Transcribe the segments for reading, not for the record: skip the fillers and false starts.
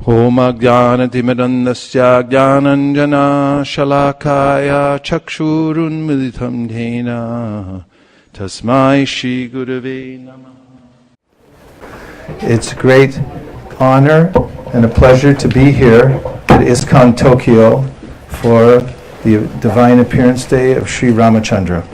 Homagyanatimirandasya gyananjana shalakaya chakshurunmilitam dhena tasmai shri gurave namah. It's a great honor and a pleasure to be here at ISKCON Tokyo for the Divine Appearance Day of Sri Rāmacandra.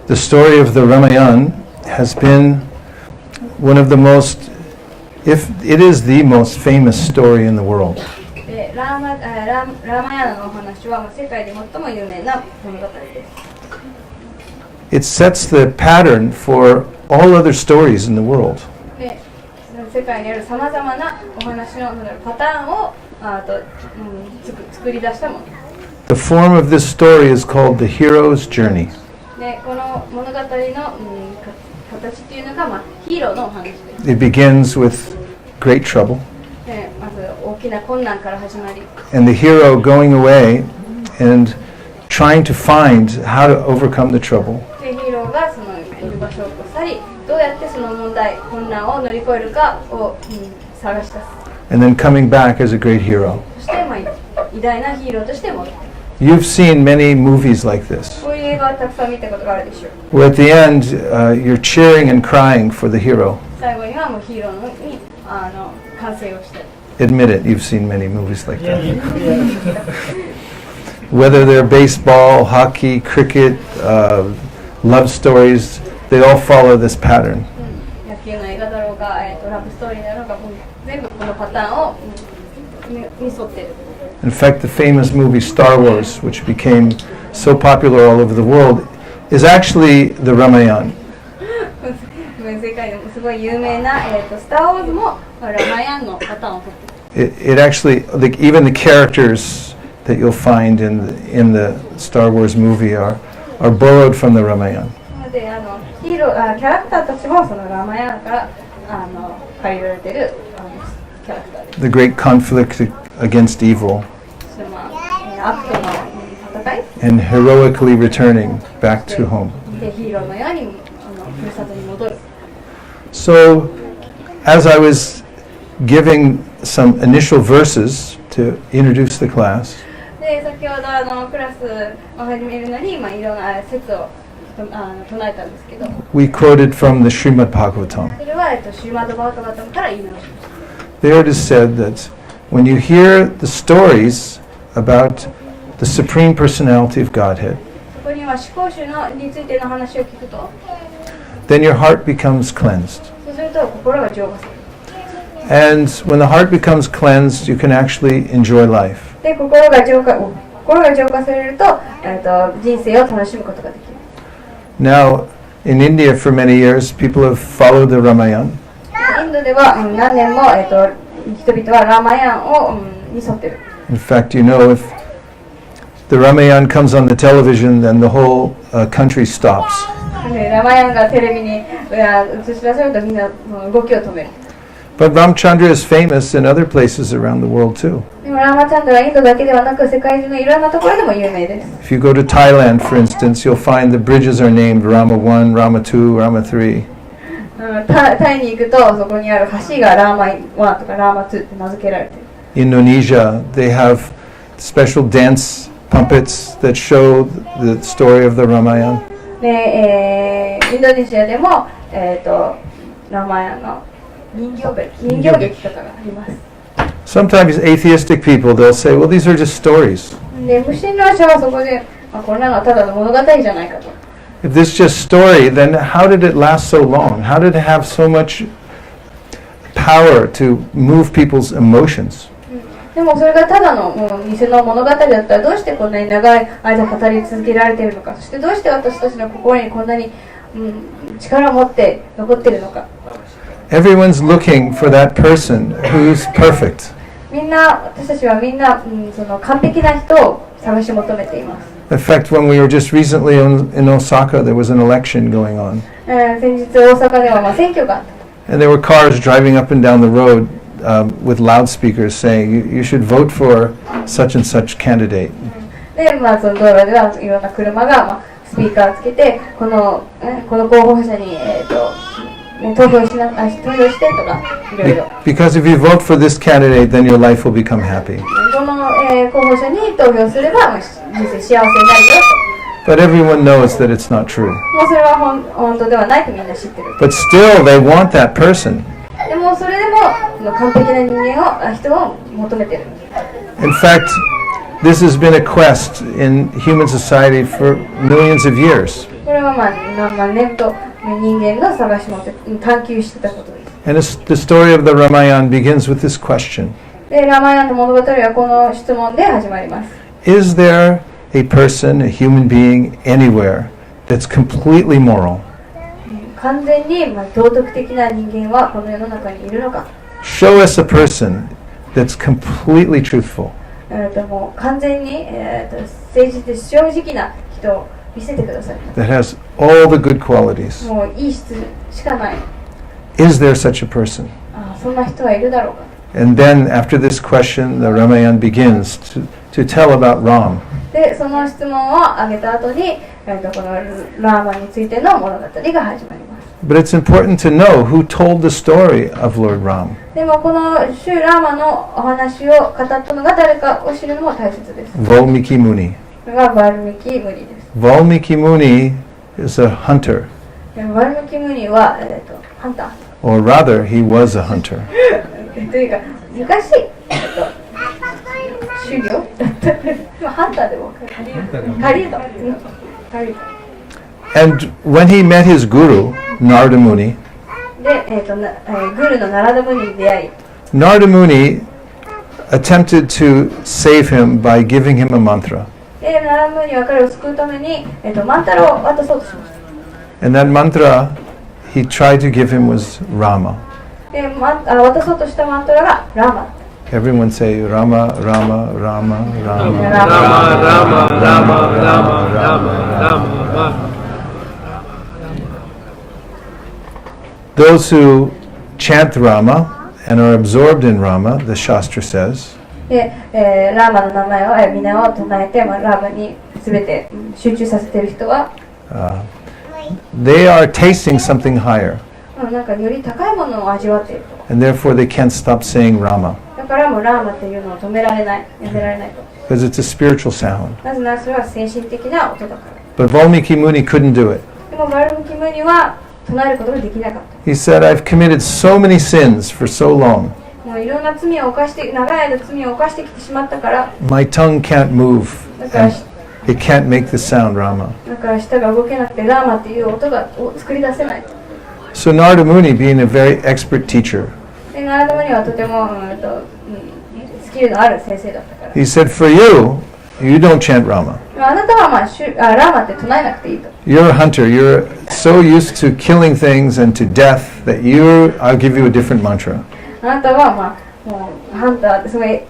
The story of the Rāmāyaṇa has been one of the most, if it is the most famous story in the world. It sets the pattern for all other stories in the world. The form of this story is called the hero's journey. It begins with great trouble, and the hero going away and trying to find how to overcome the trouble. And then coming back as a great hero. You've seen many movies like this, where at the end you're cheering and crying for the hero. Admit it, you've seen many movies like that. Whether they're baseball, hockey, cricket, love stories, they all follow this pattern. In fact, the famous movie Star Wars, which became so popular all over the world, is actually the Rāmāyaṇa. It actually, like, even the characters that you'll find in the StarArs movie are borrowed from the Rāmāyaṇa. The great conflict against evil, and heroically returning back to home. So, as I was giving some initial verses to introduce the class, we quoted from the Srimad Bhagavatam. There it is said that when you hear the stories about the Supreme Personality of Godhead, then your heart becomes cleansed. And when the heart becomes cleansed, you can actually enjoy life. Now, in India for many years, people have followed the Rāmāyaṇa. In fact, you know, if the Rāmāyaṇa comes on the television, then the whole country stops. But Rāmacandra is famous in other places around the world too. If you go to Thailand, for instance, you'll find the bridges are named Rāma 1, Rāma 2, Rāma 3. Indonesia, they have special dance puppets that show the story of the Rāmāyaṇa. Sometimes atheistic people, they'll say, well, these are just stories. If this is just story, then how did it last so long? How did it have so much power to move people's emotions? Well, everyone's looking for that person who's perfect. In fact, when we were just recently in Osaka, there was an election going on. And there were cars driving up and down the road with loudspeakers saying, you should vote for such and such candidate. で、その道路ではいろんな車が、スピーカーつけて、この候補者に、投票してとか、いろいろ。Because if you vote for this candidate, then your life will become happy. この、候補者に投票すれば、人生幸せになるよと。But everyone knows that it's not true. もうそれは本当ではないとみんな知ってる。But still, they want that person. でもそれでも完璧な人を求めてる。In fact, this has been a quest in human society for millions of years. これは何万年と人間が探し求め探求してたことです。And the story of the Rāmāyaṇa begins with this question. で、ラーマヤンの物語はこの質問で始まります。Is there a person, a human being, anywhere that's completely moral? 完全に道徳的な人間はこの世の中にいるのか。Show us a person that's completely truthful. もう完全に、誠実で正直な人を見せてください。That has all the good qualities. もういい質しかない。Is there such a person? そんな人はいるだろうか。And then after this question, the Rāmāyaṇa begins to tell about Rāma. で、その質問を挙げた後に、このラーマについての物語が始まります。But it's important to know who told the story of Lord Rāma. でもこのシュラーマのお話を語ったのが誰かを知るのも大切です。Valmiki Muni. これがバルミキムニです。Valmiki Muni is a hunter. バルミキムニは、ハンター。Or rather, he was a hunter. というか、昔、狩猟だったハンターでも狩人。And when he met his guru, Narada Muni, で、グルのナラダムニに出会い、Narada Muni attempted to save him by giving him a mantra. で、ナラダムニは彼を救うために、マンタラを渡そうとしました。And that mantra he tried to give him was Rāma. で、渡そうとしたマントラがラーマ。Everyone say Rāma, Rāma, Rāma, Rāma. Rāma, Rāma, Rāma, Rāma. Those who chant Rāma and are absorbed in Rāma, the Shastra says, で、ラーマの名前を皆を唱えて、ラーマに全て集中させている人は、they are tasting something higher. なんかより高いものを味わっていると。And therefore they can't stop saying Rāma. だからもうラーマっていうのを止められない、やめられないと。Because it's a spiritual sound. なぜならそれは精神的な音だから。But Valmiki Muni couldn't do it. でもバルミキムニは唱えることができなかった。He said, I've committed so many sins for so long. もういろんな罪を犯して、長い間罪を犯してきてしまったから。My tongue can't move. だから It can't make the sound Rāma. だから舌が動けなくてラーマっていう音を作り出せない。So Narada Muni, being a very expert teacher, で、ナラダムニはとてもスキルのある先生だったから。he said, for you, you don't chant Rāma. あなたはラーマって唱えなくていいと。You're a hunter. You're so used to killing things and to death that I'll give you a different mantra. あなたはもうハンター、すごい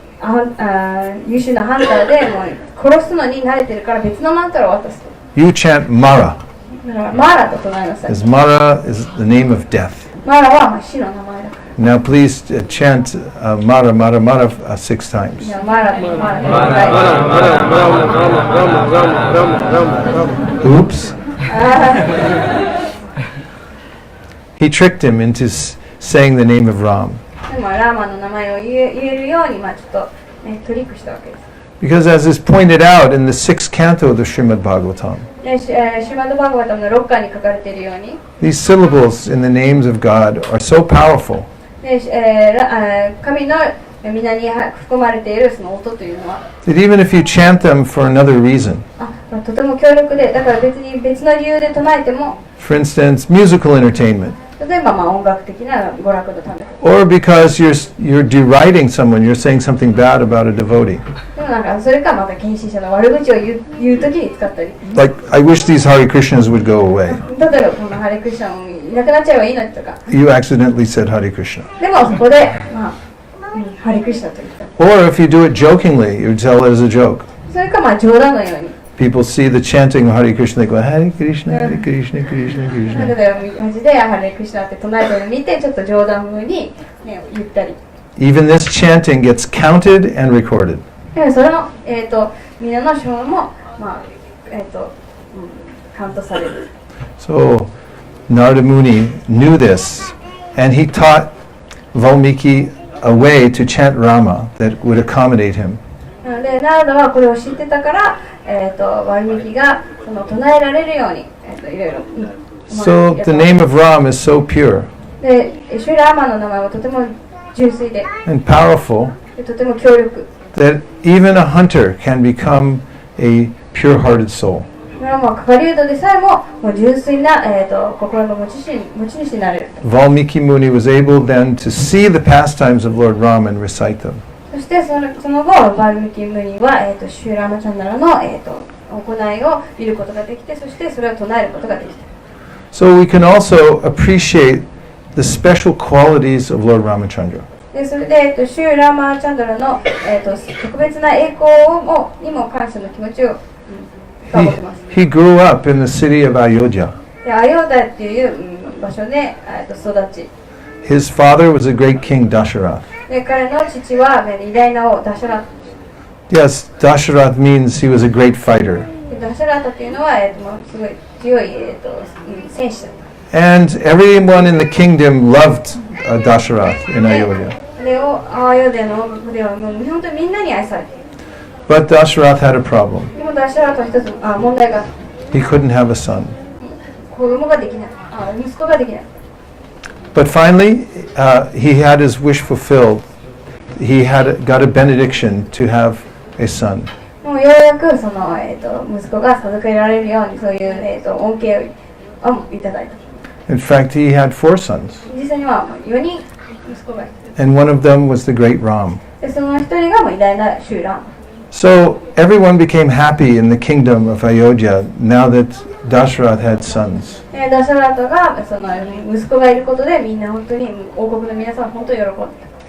優秀なハンターでもう殺すのに慣れてるから別のマントラを渡すと。You chant Mara, だからマーラと唱えなさい。 because Mara is the name of death. マーラは死の名前だから。Now please chant Mara, Mara, Mara 6 times. じゃあマーラとマーラ。 Oops. He tricked him into saying the name of Rāma. でもラーマの名前を言えるようにちょっと、トリックしたわけです。Because as is pointed out in the 6th canto of the Srimad Bhagavatam, シュマドバーガバタムの6巻に書かれているように、 these syllables in the names of God are so powerful で、神の皆に含まれているその音というのは、 that even if you chant them for another reason, とても強力で、だから別の理由で唱えても、 for instance, musical entertainment, 例えば音楽的な娯楽のため、 or because you're deriding someone, you're saying something bad about a devotee. でもなんかそれかまた献身者の悪口を言うときに使ったり、 Like, I wish these Hare Krishnas would go away. 例えばこのハレクリシナもいなくなっちゃえばいいのにとか、 You accidentally said Hare Krishna. でもそこで、ハレクリシナと言った。 Or if you do it jokingly, you tell it as a joke. それか冗談のように。 People see the chanting of Hare Krishna, they go, Hare Krishna, Hare Krishna, Krishna, Krishna. 例えばマジでハレクリシナって唱えてるのを見て、ちょっと冗談風に、言ったり。even this chanting gets counted and recorded. でそれの、みんなの唱も、カウントされる。So Narada Muni knew this, and he taught Valmiki a way to chant Rama that would accommodate him. でナラダはこれを知ってたから、ワルミキがその唱えられるように、いろいろ。So the name of Ram is so pure で、シュラーマの名前はとても純粋で、 and powerful とても強力。that even a hunter can become a pure-hearted soul. これはもう狩人でさえも、もう純粋な、心の持ち主になれる。Valmiki Muni was able then to see the pastimes of Lord Rama and recite them. そしてその後、バルミキムニは、シュラマチャンダラの、行いを見ることができて、そしてそれを唱えることができた。So we can also appreciate the special qualities of Lord Rāmacandra. でそれで、シュラマチャンダラの、特別な栄光にも感謝の気持ちを、深めてます。He grew up in the city of Ayodhya. でアヨーダっていう、場所で、育ち。His father was a great king, Dasarath. で彼の父は、偉大な王ダシャラ。Yes, Dasarath means he was a great fighter. でダシャラタっていうのは、もうすごい強い、戦士だった。And everyone in the kingdom loved Dasarath in Ayodhya. でアヨーダの王国ではもう本当にみんなに愛されている。But Dasarath had a problem. でもダシャラタは一つ問題がある。He couldn't have a son. 子供ができない。息子ができない。But finally, he had his wish fulfilled. He got a benediction to have a son. もうようやくその、息子が授けられるようにそういう、恩恵をいただいた。In fact, he had 4 sons. 実際には4人息子がいた。And one of them was the great Ram. でその一人が偉大なシュラー。So everyone became happy in the kingdom of Ayodhya now that Dasarath had sons. ダシャラタがその息子がいることでみんな本当に王国の皆さん本当に喜んで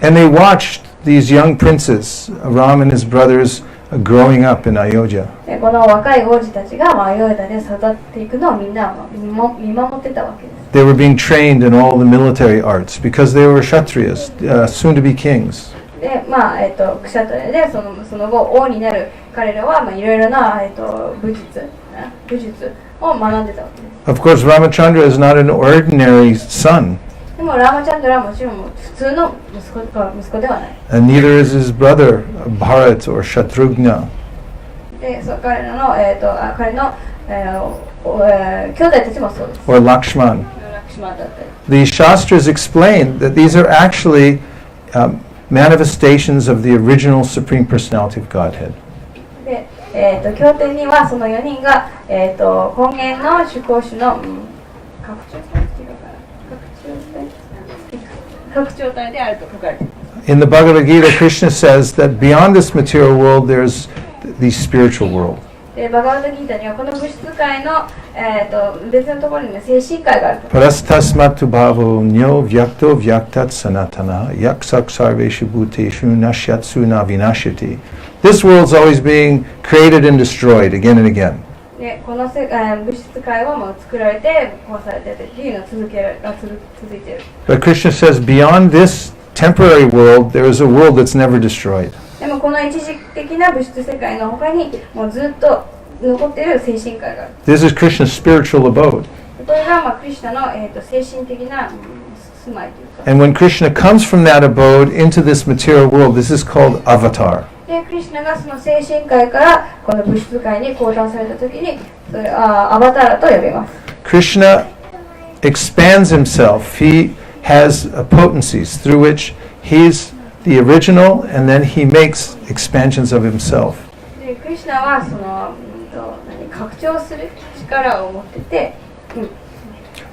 た。And they watched these young princes, Ram and his brothers, growing up in Ayodhya. でこの若い王子たちがアヨーダで育っていくのをみんな見守ってたわけです。They were being trained in all the military arts because they were Kshatriyas, soon to be kings. でクシャトレでその後王になる彼らはいろいろな、武術を学んでたわけです。Of course, Rāmacandra is not an ordinary son, でもラーマチャンドラはもちろん普通の息子ではない。and neither is his brother Bharat or Shatrughna. で彼らの、彼の、兄弟たちもそうです。 Or Lakshman. ラクシマンだったり。 The Shastras explain that these are actually manifestations of the original Supreme Personality of Godhead. で、経典にはその4人が、根源の主講主の、拡張体であると書かれています。 In the Bhagavad Gita, Krishna says that beyond this material world, there's the spiritual world. でバガワッドギータにはこの物質界の、別のところに、ね、精神界があると。 Parastasmatu bhavo nyo vyakto vyaktat sanatana yaksak sarveshu bhuteshu nashyatsu na vinashyati. This world's always being created and destroyed again and again. でこの物質界はもう作られて壊されてっていうのが続いている。 But Krishna says beyond this temporary world, there is a world that's never destroyed. でもこの一時的な物質世界の他にもうずっと残っている精神界がある。 This is Krishna's spiritual abode. これが、クリシュナの、精神的な、住まいというか。 And when Krishna comes from that abode into this material world, this is called avatar. でクリシュナがその精神界からこの物質界に降誕されたときにそれアバターラと呼びます。 Krishna expands himself. He has potencies through which he's the original and then he makes expansions of himself. でクリシュナはその、拡張する力を持ってて、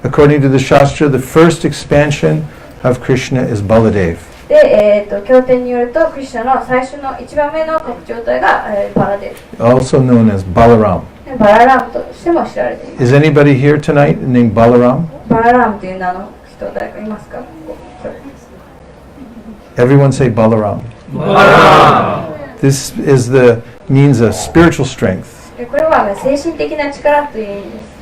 According to the Shastra, the first expansion of Krishna is Baladev. で、経典によるとクリシュナの最初の一番目の拡張体が、バラです。 Also known as Balaram. でバララムとしても知られています。 Is anybody here tonight named Balaram? バララムという名の人誰かいますか？ Everyone say Balaram. Balaram. This is the means of spiritual strength. でこれは、精神的な力という意味です。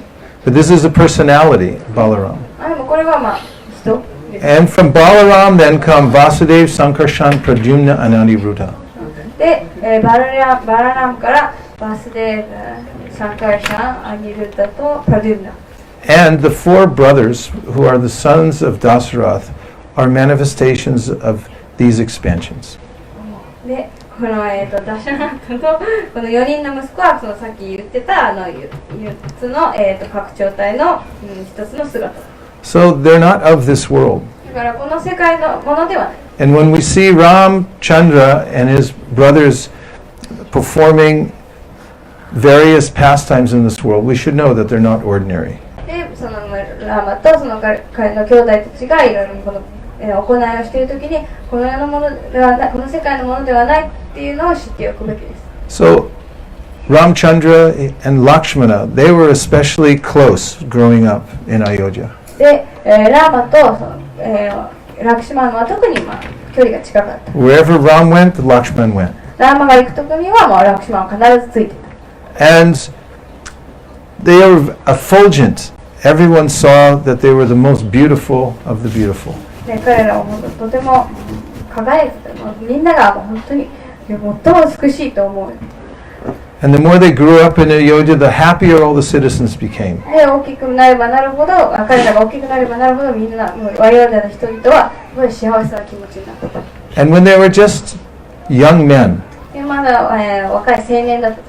But this is a personality, Balaram. でもこれは、人 And from Balaram then come Vasudev, Sankarshan, Pradyumna, and Aniruddha. で、バララムからバスデー、サンカーシャン、アニルッダとプラデュムナ。And the four brothers, who are the sons of Dasarath, are manifestations of these expansions. で、このダシャナットのこの4人の息子はそのさっき言ってた4つの拡張体の一つの姿。So they're not of this world. だからこの世界のものではない。And when we see Rāmacandra and his brothers performing various pastimes in this world, we should know that they're not ordinary. で、そのラーマとその彼の兄弟たちがいろいろこの行いをしているときにこの世のものではない、この世界のものではないっていうのを知っておくべきです。So Rāmacandra and Lakshmana, they were especially close growing up in Ayodhya. で、ラーマとその、ラクシマンは特に距離が近かった。Wherever Ram went, Lakshman went. ラーマが行くとこにはラクシマンは必ずついてた。And they were effulgent. Everyone saw that they were the most beautiful of the beautiful. で、彼らはとても輝いてた。みんなが本当に最も美しいと思う。And the more they grew up in Ayodhya, the happier all the citizens became. で、大きくなればなるほど、彼らが大きくなればなるほど、みんな、ワイオーダの人々はすごい幸せな気持ちになった。And when they were just young men, で、まだ、若い青年だった時、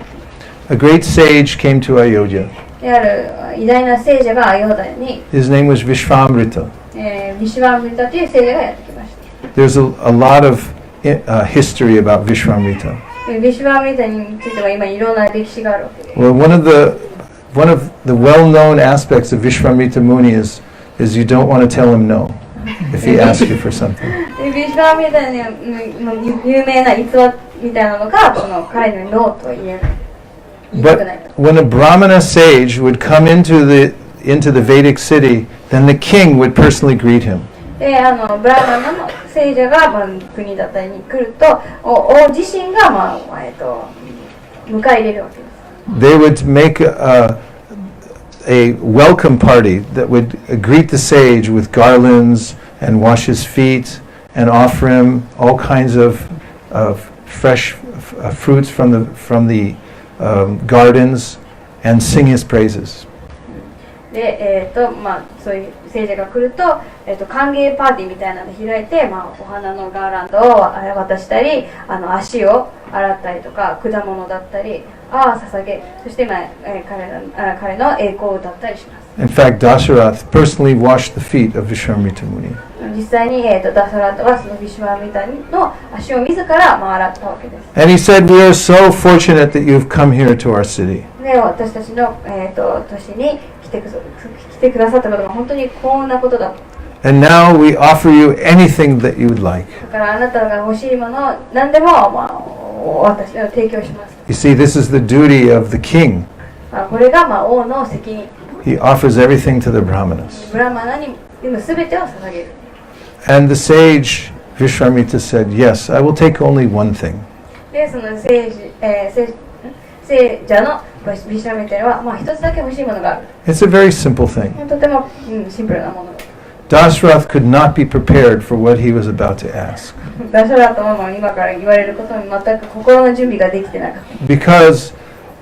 a great sage came to Ayodhya. である偉大な聖者がアヨーダに、His name was Vishvamrita. ビシュワンブリタという聖者がやってきました。There's a lot of history about Vishvamrita. ビシュワンブリタについては今いろんな歴史があるわけで。Well, one of the well-known aspects of Vishvamrita Muni is you don't want to tell him no if he asks you for something. ビシュワンブリタの有名な逸話みたいなのが、その彼にノーとは言えない。But when a Brahmana sage would come into the Vedic city, then the king would personally greet him. で、ブラーマの聖者が、国だったりに来ると、王自身が、迎え入れるわけです。They would make a welcome party that would greet the sage with garlands and wash his feet and offer him all kinds of fresh fruits from the gardens and sing his praises. で、そういう聖者が来ると、歓迎パーティーみたいなのを開いて、お花のガーランドを渡したり、足を洗ったりとか、果物だったり、捧げ、そして、彼の栄光を歌ったりします。In fact, Dasarath personally washed the feet of Vishvamrita Muni. 実際に、ダサラートはそのビシュワミタの足を自ら洗ったわけです。And he said, "We are so fortunate that you've come here to our city." で、私たちの、都市に来てくださったことが本当にこんなことだと。And now we offer you anything that you would like. だからあなたが欲しいもの何でも、私は提供します。You see, this is the duty of the king. これが、王の責任。He offers everything to the Brahmanas. ブラマナに全てを捧げる。And the sage Vishvamrita said, "Yes, I will take only one thing." で、その聖者のビシュワミタには、一つだけ欲しいものがある。It's a very simple thing. とても、シンプルなものだ。Dasarath could not be prepared for what he was about to ask. ダシャラートも今から言われることに全く心の準備ができてなかった。Because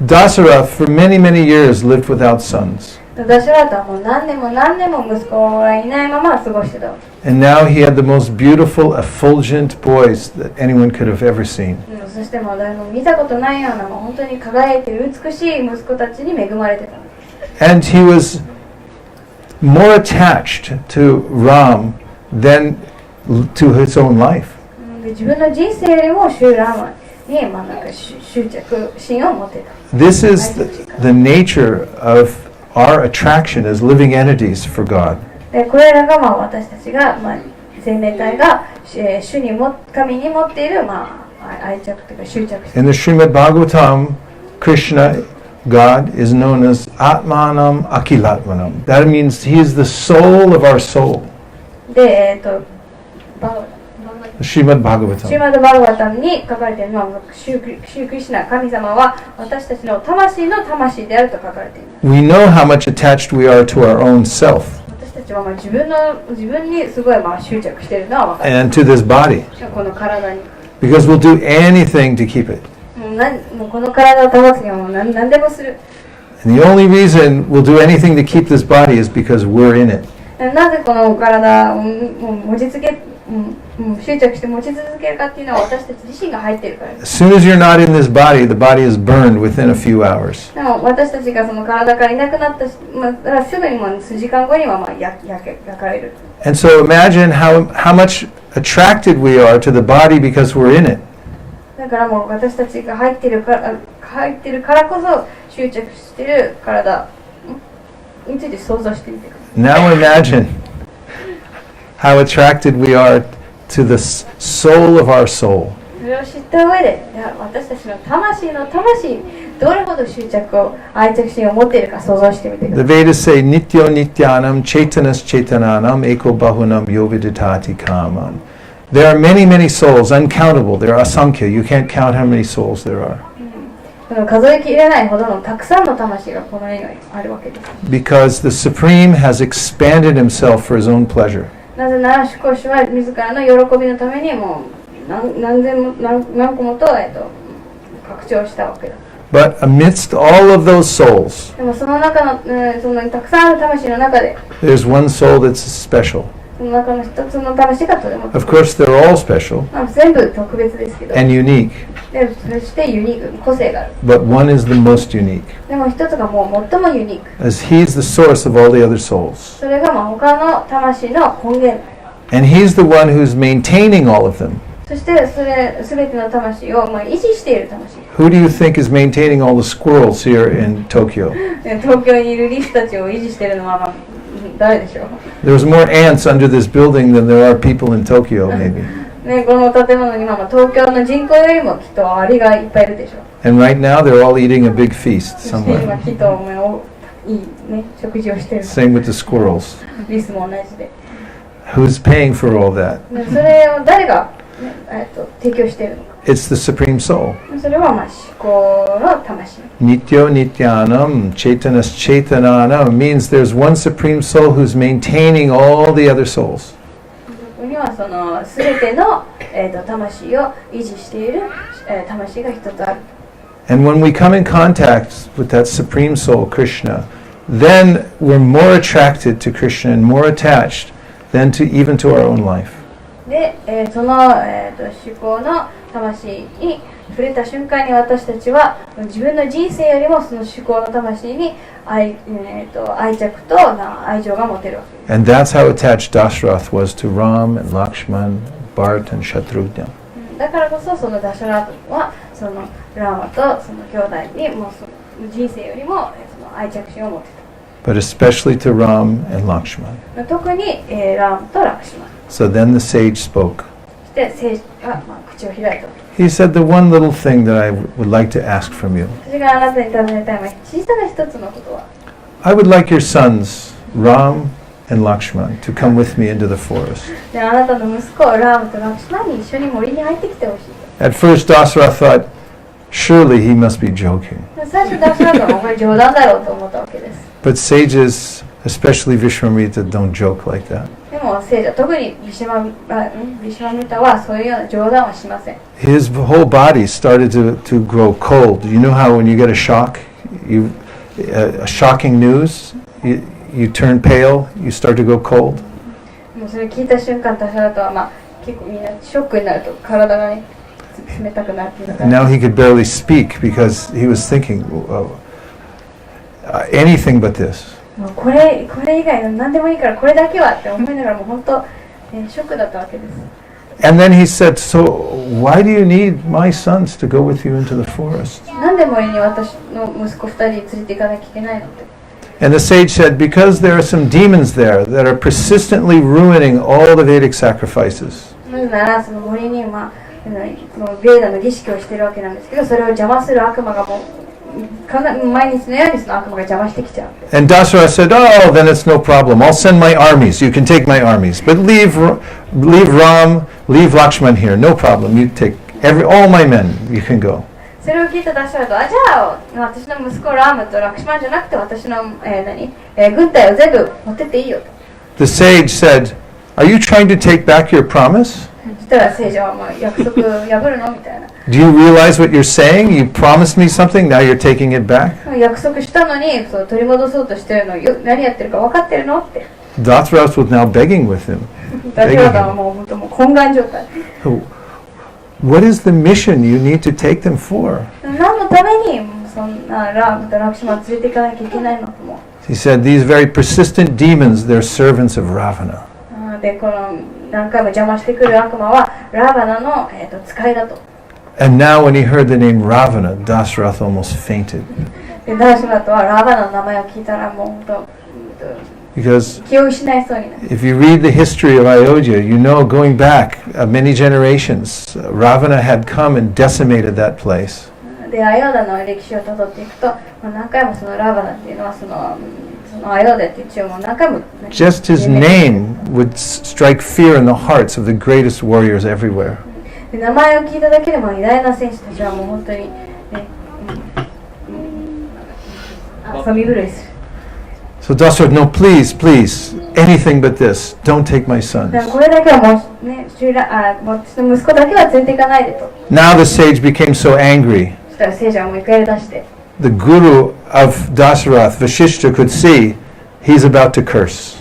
Dasarath for many, many years lived without sons. ダシャラートはもう何年も息子がいないまま過ごしてた。And now he had the most beautiful, effulgent boys that anyone could have ever seen. そしてもう誰も見たことないような本当に輝いている美しい息子たちに恵まれてた。And he was more attached to Ram than to his own life. 自分の人生よりもシューラーマに執着心を持ってた。This is the nature of our attraction as living entities for God. でこれらが私たちが生命体が神に持っている愛着というか執着心。In the Srimad Bhagavatam, Krishna, God, is known as Atmanam Akilatmanam. That means He is the soul of our soul. で、シリマッド・バーガバタム。シリマッド・バーガバタムに書かれているのは、シュークリシュナ、神様は私たちの魂の魂であると書かれています。We know how much attached we are to our own self. 私たちちは自分にすごい執着しているのは分かる。 and to this body. この体に。 Because we'll do anything to keep it. もうこの体を保つにはもう何でもする。 And the only reason we'll do anything to keep this body is because we're in it. なぜこの体を持ち続け、執着して持ち続けるかっていうのは私たち自身が入っているからです。 As soon as you're not in this body, the body is burned within a few hours. でも私たちがその体からいなくなったらすぐに数時間後には焼かれる。 And so imagine how much attracted we are to the body because we're in it. だからもう私たちが入っているからこそ執着している体について想像してみてください。 Now imagine how attracted we are to the soul of our soul. それを知った上で、私たちの魂どれほど愛着心を持っているか想像してみてくだ The さい。 Vedas say nityo nityanam chaitanas chaitananam eko bahunam yoviditati kamam. There are many, many souls, uncountable. There are asankhya. You can't count how many souls there are. 数えきれないほどのたくさんの魂がこの世にあるわけです。 Because the Supreme has expanded himself for his own pleasure. なぜなら主は自らの喜びのためにも何個もと拡張したわけだ。 But amidst all of those souls, でもその中の、そのたくさんある魂の中で、 there's one soul that's special. その中の一つの魂がとても Of course, they're all special 全部特別ですけど、 and unique, でそしてユニーク、個性がある。 but one is the most unique, でも一つがもう最もユニーク。 as he's the source of all the other souls. それが他の魂の根源。 And he's the one who's maintaining all of them. そして全ての魂を維持している魂。 Who do you think is maintaining all the squirrels here in Tokyo? 東京にいるリスたちを維持しているのは誰でしょう。 There's more ants under this building than there are people in Tokyo, maybe. ね、この建物に東京の人口よりもきっとアリがいっぱいいるでしょう。 And right now they're all eating a big feast そして今 somewhere. きっといいね食事をしている。 Same with the squirrels. リスも同じで。 Who's paying for all that? でそれを誰が、提供しているのか。 It's the Supreme Soul. それは思考の魂。 Nityo nityanam chaitanas chaitananam means there's one Supreme Soul who's maintaining all the other souls. ここにはその全ての、魂を維持している、魂が一つある。 And when we come in contact with that Supreme Soul, Krishna, then we're more attracted to Krishna and more attached than even to our own life. で、その、思考の魂に触れた瞬間に私たちは自分の人生よりもその思考の魂に愛着と愛情が持てるわけです。 And that's how attached Dasarath was to Ram and Lakshman, Bharat and Shatrugna. だからこそそのダシャラートはそのラーマとその兄弟にもうその人生よりもその愛着心を持ってた。 But especially to Ram and Lakshman. 特に、ラーマとラクシマン。 So then the sage spoke. そして聖者が、口を開いた。 He said, the one little thing that I would like to ask from you. 私があなたに尋ねたい小さな一つのことは、 I would like your sons, Ram and Lakshman, to come with me into the forest. であなたの息子ラーマとラクシマンに一緒に森に入ってきてほしい。 At first Dasarath thought, surely he must be joking. 最初ダシャラートはこれ冗談だろうと思ったわけです。 But sages, especially Vishwamitra, don't joke like that. でも聖者、特にビシュマミタはそういうような冗談はしません。 His whole body started to grow cold. You know how when you get a shock, a shocking news, you turn pale, you start to go cold? もうそれ聞いた瞬間、ダシャラートは結構みんなショックになると体がね、冷たくなっているから。 Now he could barely speak because he was thinking, anything but this. これ以外の何でもいいからこれだけはって思いながらもう本当、ショックだったわけです。 And then he said, so why do you need my sons to go with you into the forest? なんで森に私の息子2人連れて行かなきゃいけないのって。 And the sage said, because there are some demons there that are persistently ruining all the Vedic sacrifices. なぜならその森にそのベーダの儀式をしているわけなんですけど、それを邪魔する悪魔がもう毎日のようにその悪魔が邪魔してきちゃう。 And Dasarath said, oh, then it's no problem. I'll send my armies. You can take my armies. But leave Ram, leave Lakshman here. No problem. You take all my men. You can go. それを聞いたダシャラと、じゃあ私の息子ラームとラクシマンじゃなくて私の、軍隊を全部持ってっていいよと。the sage said, "Are you trying to take back your promise? そしたら聖者は約束破るのみたいな。Do you realize what you're saying? You promised me something, now you're taking it back?" 約束したのにそう取り戻そうとしてるの何やってるか分かってるのって。Dasarath was now begging with him. ダシラタはもう本当もう懇願状態。What is the mission you need to take them for? 何のためにそんなラーマとラクシマン連れていかなきゃいけないのとも。He said, "These very persistent demons, they're servants of Ravana." でこの何回も邪魔してくる悪魔はラーバナの使いだと。And now when he heard the name Ravana, Dasarath almost fainted. でダシラタはラーバナの名前を聞いたらもう本当。Because 気を失いそうになる。 if you read the history of Ayodhya, you know going back many generations, Ravana had come and decimated that place. でアヨーダの歴史をたどっていくと、何回もそのラーバナっていうのはそのアヨーダっていう地をもう何回も。Just his name would strike fear in the hearts of the greatest warriors everywhere. で名前を聞いただけでも偉大な戦士たちはもう本当にね、遊び震いする。So Dasarath, no, please, please, anything but this. Don't take my sons. これだけはもうね、私の息子だけは連れていかないでと。Now the sage became so angry. そしたら聖者はもう怒り出して。The guru of Dasarath, Vaisesika, could see he's about to curse.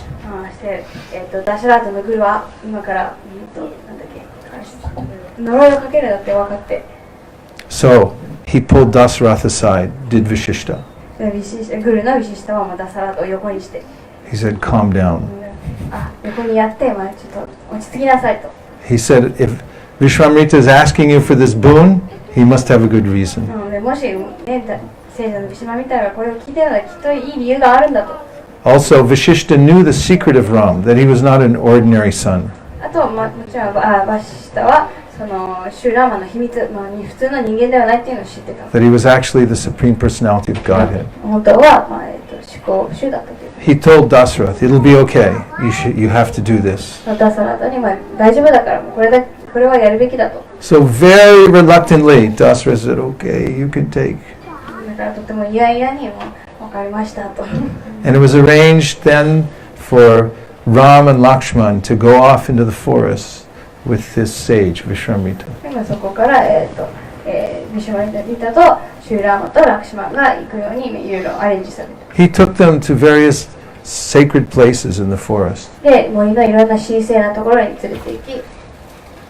ダシャラートのグルは今からなんだっけ、呪いをかけるだって分かって。So he pulled Dasarath aside, did Vaisesika. グルのビシシタはダサラートを横にして。He said, "Calm down." 横にやって、ちょっと落ち着きなさいと。He said, "If Vishwamrita is asking you for this boon, he must have a good reason." もし、ね、聖者のビシマみたいなこれを聞いてるのはきっといい理由があるんだと。Also, Vaisesika knew the secret of Ram, that he was not an ordinary son. あと、もちろんバシシタはそのシュラーマの秘密、普通の人間ではないっていうのを知ってた。That he was actually the supreme personality of Godhead. 本当は、思考主だったという。He told Dasarath, "It'll be okay. You have to do this." ダサラートに大丈夫だからこれはやるべきだと。So very reluctantly, Dasarath said, "Okay, you can take." だからとても嫌々にも分かりましたと。And it was arranged then for Ram and Lakshman to go off into the forest with this sage, Vishwamrita. そこからビシュマリタとシュラーマとラクシマンが行くようにいろいろアレンジされた。He took them to various sacred places in the forest. で、森のいろんな神聖なところに連れて行き。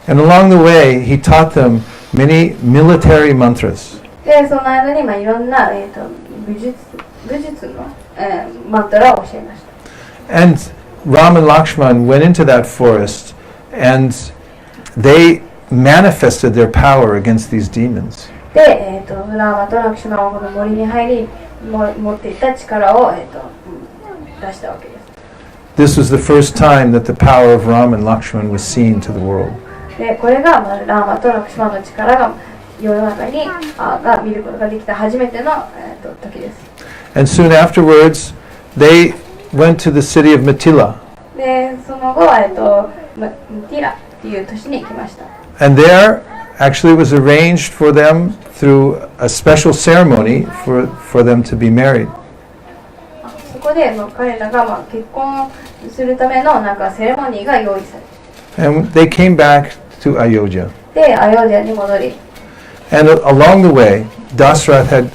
And along the way, he taught them many military mantras. で、その間にいろんな武術のマントラを教えました。And Ram and Lakshman went into that forest, and they manifested their power against these demons. で、ラーマとラクシマンはこの森に入り、持っていた力を出したわけです。This was the first time that the power of Ram and Lakshman was seen to the world. で、これがラーマとラクシマンの力が世の中に見ることができた初めての時です。And soon afterwards, they went to the city of Mithila. で、その後ムティラっていう都市に来ました。And there, actually, it was arranged for them through a special ceremony for them to be married. そこで彼らが結婚するためのセレモニーが用意されて。And they came back to Ayodhya. で、アヨーディアに戻り。And along the way, Dasarath had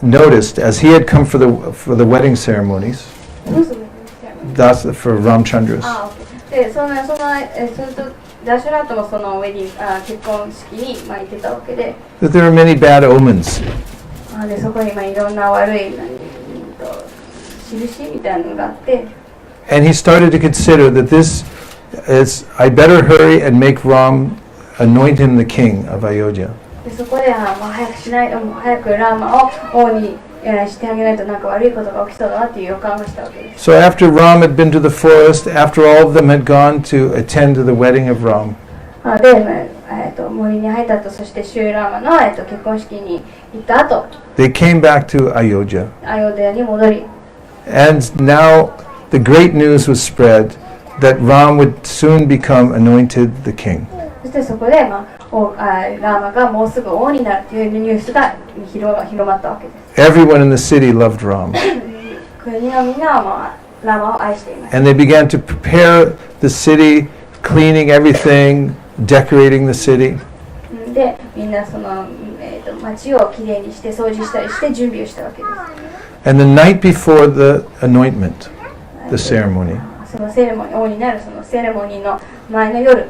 noticed, as he had come for the wedding ceremonies, Dasa for Rāmacandras. で、それとダシュラートもそのウェディング結婚式に行ってたわけで。That there were many bad omens. で、そこにいろんな悪い印みたいなのがあって。And he started to consider that this is, I better hurry and make Ram, anoint him the king of Ayodhya. で、そこで早くラーマを王にしてあげないと悪いことが起きそうだなっていう予感がしたわけです。So after Ram had been to the forest, after all of them had gone to attend to the wedding of Ram, で、森に入った後、そしてシューラーマの結婚式に行った後、they came back to Ayodhya. アヨデアに戻り。And now the great news was spread that Ram would soon become anointed the king. そしてそこで、ラーマがもうすぐ王になるというニュースが広まったわけです。Everyone in the city loved Ram. 国のみんなはラーマを愛しています。 And they began to prepare the city, cleaning everything, decorating the city. で、みんなその、街をきれいにして掃除したりして準備をしたわけです。 And the night before the anointment, the ceremony, そのセレモニー、王になるそのセレモニーの前の夜、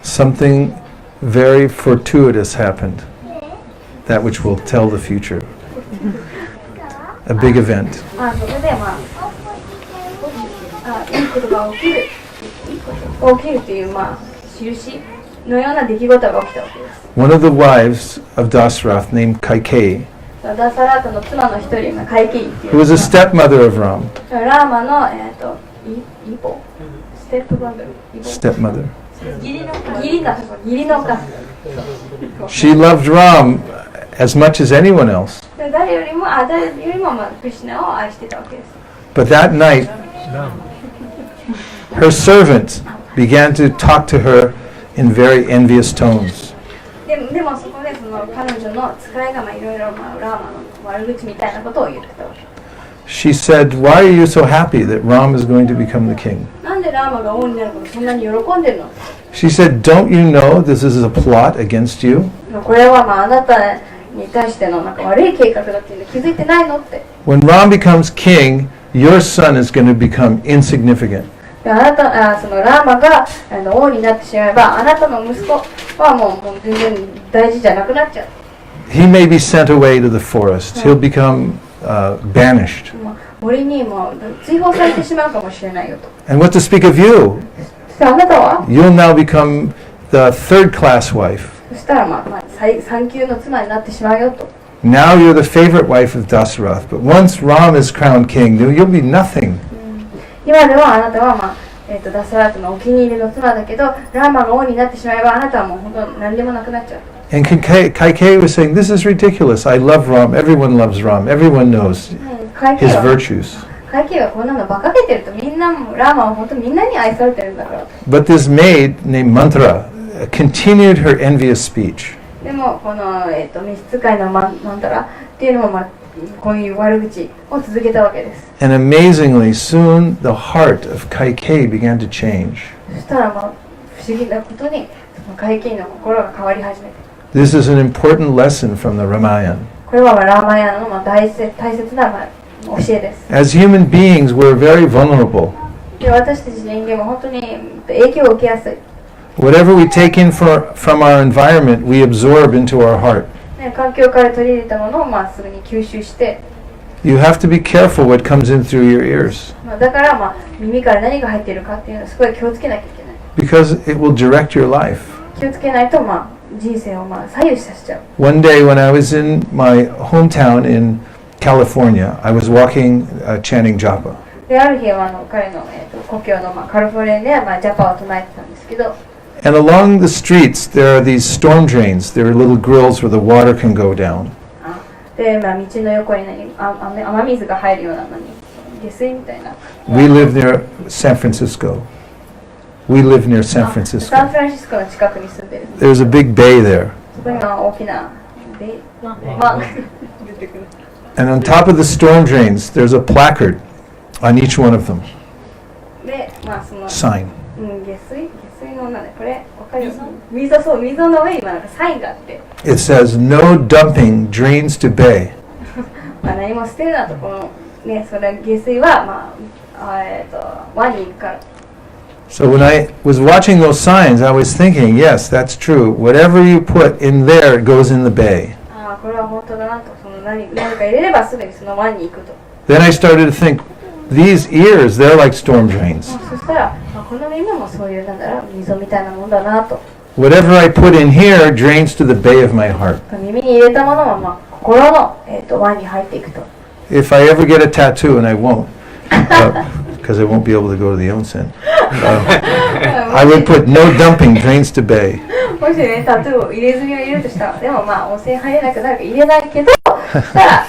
something very fortuitous happened, that which will tell the future. A big event. そこでいいことが起きる、という印のような出来事が起きたわけです。 One of the wives of Dasarath, named Kaikeyi, ダサラートの妻の一人、カイケイっていう who was a stepmother of Ram, ラーマのイボ、ステップマザー、 stepmother. 義理のお母さん。 She loved Ram as much as anyone else. 誰よりもクリシュナを愛してたわけです。 But that night, her servant began to talk to her in very envious tones. でもそこでその彼女の使いがいろいろラーマの悪口みたいなことを言ってたわけ。 She said, "Why are you so happy that Ram is going to become the king?" なんでラーマが王になることそんなに喜んでるの？ She said, "Don't you know this is a plot against you? これはあなたに対しての悪い計画だっていうの気づいてないのって。 When Ram becomes king, your son is going to become insignificant." そのラーマが王になってしまえばあなたの息子はもう全然大事じゃなくなっちゃう。 He may be sent away to the forest. He'll become banished. 森にも追放されてしまうかもしれないよと。 And what to speak of you? そしてあなたは You'll now become the third-class wife. そしたら3級の妻になってしまうよと。 Now you're the favorite wife of Dasarath, but once Ram is crowned king, you'll be nothing. 今ではあなたは、ダサラートのお気に入りの妻だけど、ラーマが王になってしまえばあなたはもう本当に何でもなくなっちゃう。 And Kaikeyi was saying, "This is ridiculous. I love Ram. Everyone loves Ram. Everyone knows his virtues." カイケイはこんなの馬鹿げてると、みんなもラーマは本当にみんなに愛されてるんだから。 But this maid named Mantra continued her envious speech. でもこの、召使いのマンタラっていうのも、こういう悪口を続けたわけです。 And amazingly, soon the heart of Kaikeyi began to change. そしたら不思議なことに、カイケイの心が変わり始めて。 This is an important lesson from the Rāmāyaṇa. これはラーマヤナの大切な教えです。 As human beings, we're very vulnerable. で私たち人間も本当に影響を受けやすい。 Whatever we take in from our environment, we absorb into our heart. 環境から取り入れたものをすぐに吸収して、 You have to be careful what comes in through your ears, だから耳から何が入っているかっていうのをすごい気をつけなきゃいけない。 because it will direct your life. 気をつけないと人生を左右させちゃう。 One day when I was in my hometown in California, I was walking chanting japa. である日は彼の、故郷の、カリフォルニアで、ジャパを唱えてたんですけど、 And along the streets, there are these storm drains. There are little grills where the water can go down. で、道の横に雨水が入るようなのに下水みたいな。 We live near San Francisco. We live near San サン Francisco. フランシスコの近くに住んでる。 There's a big bay there. そこに大きな出てくる。 And on top of the storm drains, there's a placard on each one of them. で、その Sign. 下水のこれわかります？溝の上にサインがあって、 It says, "No dumping drains to bay." 何も捨てるなと、それ下水は湾に行くから。 So when I was watching those signs, I was thinking, yes, that's true. Whatever you put in there goes in the bay. これは本当だなと、何か入れればすぐにその湾に行くと。 Then I started to think, these ears, they're like storm drains. そしたら、この耳もそういう溝みたいなもんだなと。 Whatever I put in here drains to the bay of my heart. 耳に入れたものは心の、湾に入っていくと。 If I ever get a tattoo, and I won't, because I won't be able to go to the onsen, I would put "No dumping drains to bay." もしタトゥーを入れ墨を入れるとしたら、でも温泉入れなくなるから入れないけど、そしたら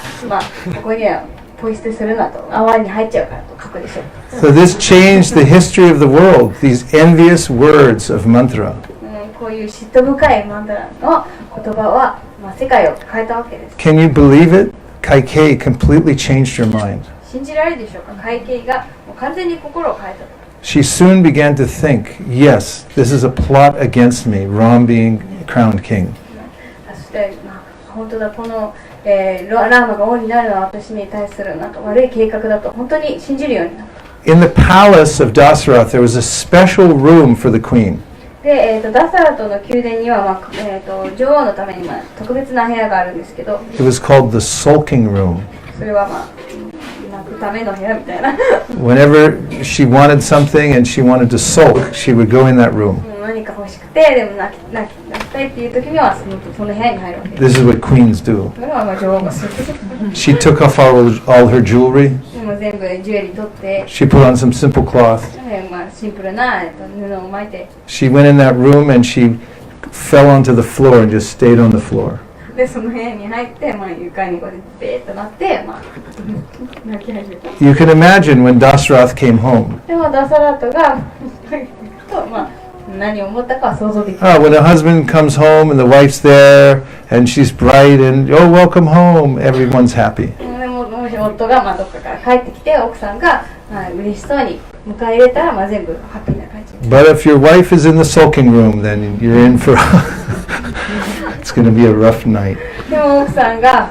ここにはポイ捨てするなと、湾に入っちゃうからと書くでしょう。 So this changed the history of the world. These envious words of mantra. こういう嫉妬深いマンタラの言葉は、世界を変えたわけです。 Can you believe it? Kaikeyi completely changed her mind. 信じられるでしょうか。カイケイがもう完全に心を変えたと。She soon began to think, yes, this is a plot against me, Ram being crowned king. そして、本当だ、この、ラーマが王になるのは私に対するなんか悪い計画だと本当に信じるようになった。In the palace of Dasarath, there was a special room for the queen. で、ダサラトの宮殿には、女王のために、特別な部屋があるんですけど、 It was called the sulking room. それは泣くための部屋みたいな。Whenever she wanted something and she wanted to sulk, she would go in that room. 何か欲しくて、でも泣きたいっていう時にはその部屋に入るわけです。This is what queens do. それは女王がする。She took off all her jewelry. もう全部ジュエリー取って、She put on some simple cloth. シンプルな布を巻いて。She went in that room and she fell onto the floor and just stayed on the floor. で、その部屋に入って、床にこうベーッとなって、泣き始めた。You can imagine when Dasarath came home. でもダサラトが何を思ったかは想像できる。When a husband comes home and the wife's there and she's bright and, oh, welcome home, everyone's happy. でももし夫がどっかから帰ってきて、奥さんが嬉しそうに迎え入れたら、全部ハッピーな感じ。But if your wife is in the sulking room, then you're in for it's going to be a rough night. でも奥さんが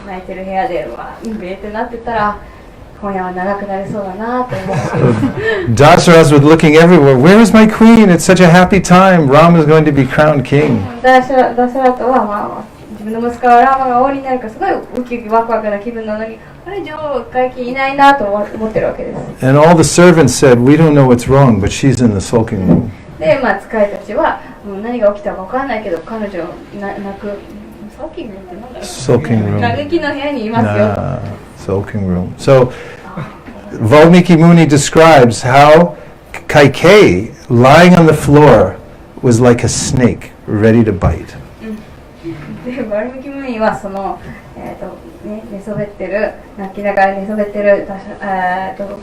泣いてる部屋でベーってなってたら、今夜は長くなりそうだなと思って。Dasarath was looking everywhere. Where is my queen? It's such a happy time. Rāma is going to be crowned king. ダサラトは、自分の息子はラーマが王になるからすごいウキウキワクワクな気分なのに、あれ女王会期いないなと思ってるわけです。And all the servants said, we don't know what's wrong, but she's in the sulking room. で、使いたちは何が起きたか分からないけど、彼女泣くサーキングってなんだろう。Sulking room. 嘆きの部屋にいますよ。Sulking room. So Valmiki Muni describes how Kaikeyi, lying on the floor, was like a snake ready to bite. で、バルミキムニはその、寝そべってる、泣きながら寝そべってる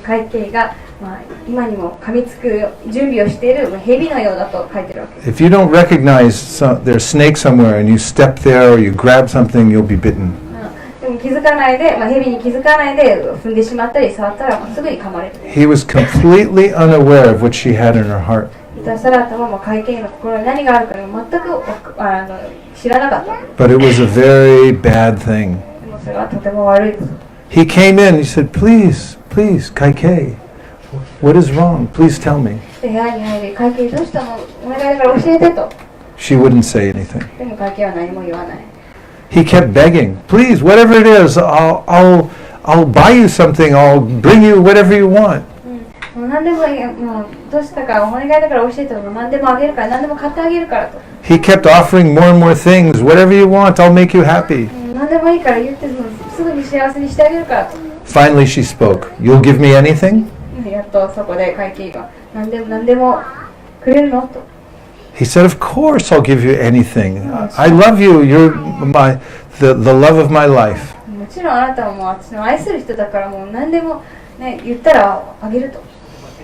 カイケイが、今にも噛みつく準備をしている蛇のようだと書いてるわけです。If you don't recognize there's snake somewhere and you step there or you grab something, you'll be bitten. でも気づかないで、蛇に気づかないで踏んでしまったり触ったらすぐに噛まれる。He was completely unaware of what she had in her heart. ダサラタはカイケイの心に何があるか全く知らなかった。But it was a very bad thing. でもそれはとても悪いです。He came in, he said, please, Kaikeyi, what is wrong? Please tell me. 部屋に入り、カイケイどうしたの？お願いだから教えてと。She wouldn't say anything. でもカイケイは何も言わない。He kept begging, please, whatever it is, I'll buy you something, I'll bring you whatever you want. 何でもいい、どうしたかお願いだから教えても何でもあげるから何でも買ってあげるからと。He kept offering more and more things, whatever you want, I'll make you happy. 何でもいいから言ってすぐに幸せにしてあげるからと。Finally she spoke, you'll give me anything? やっとそこでカイケイが何でもくれるのと。He said, of course I'll give you anything. I love you, you're the love of my life. もちろんあなたはもう私の愛する人だからもう何でも、言ったらあげると。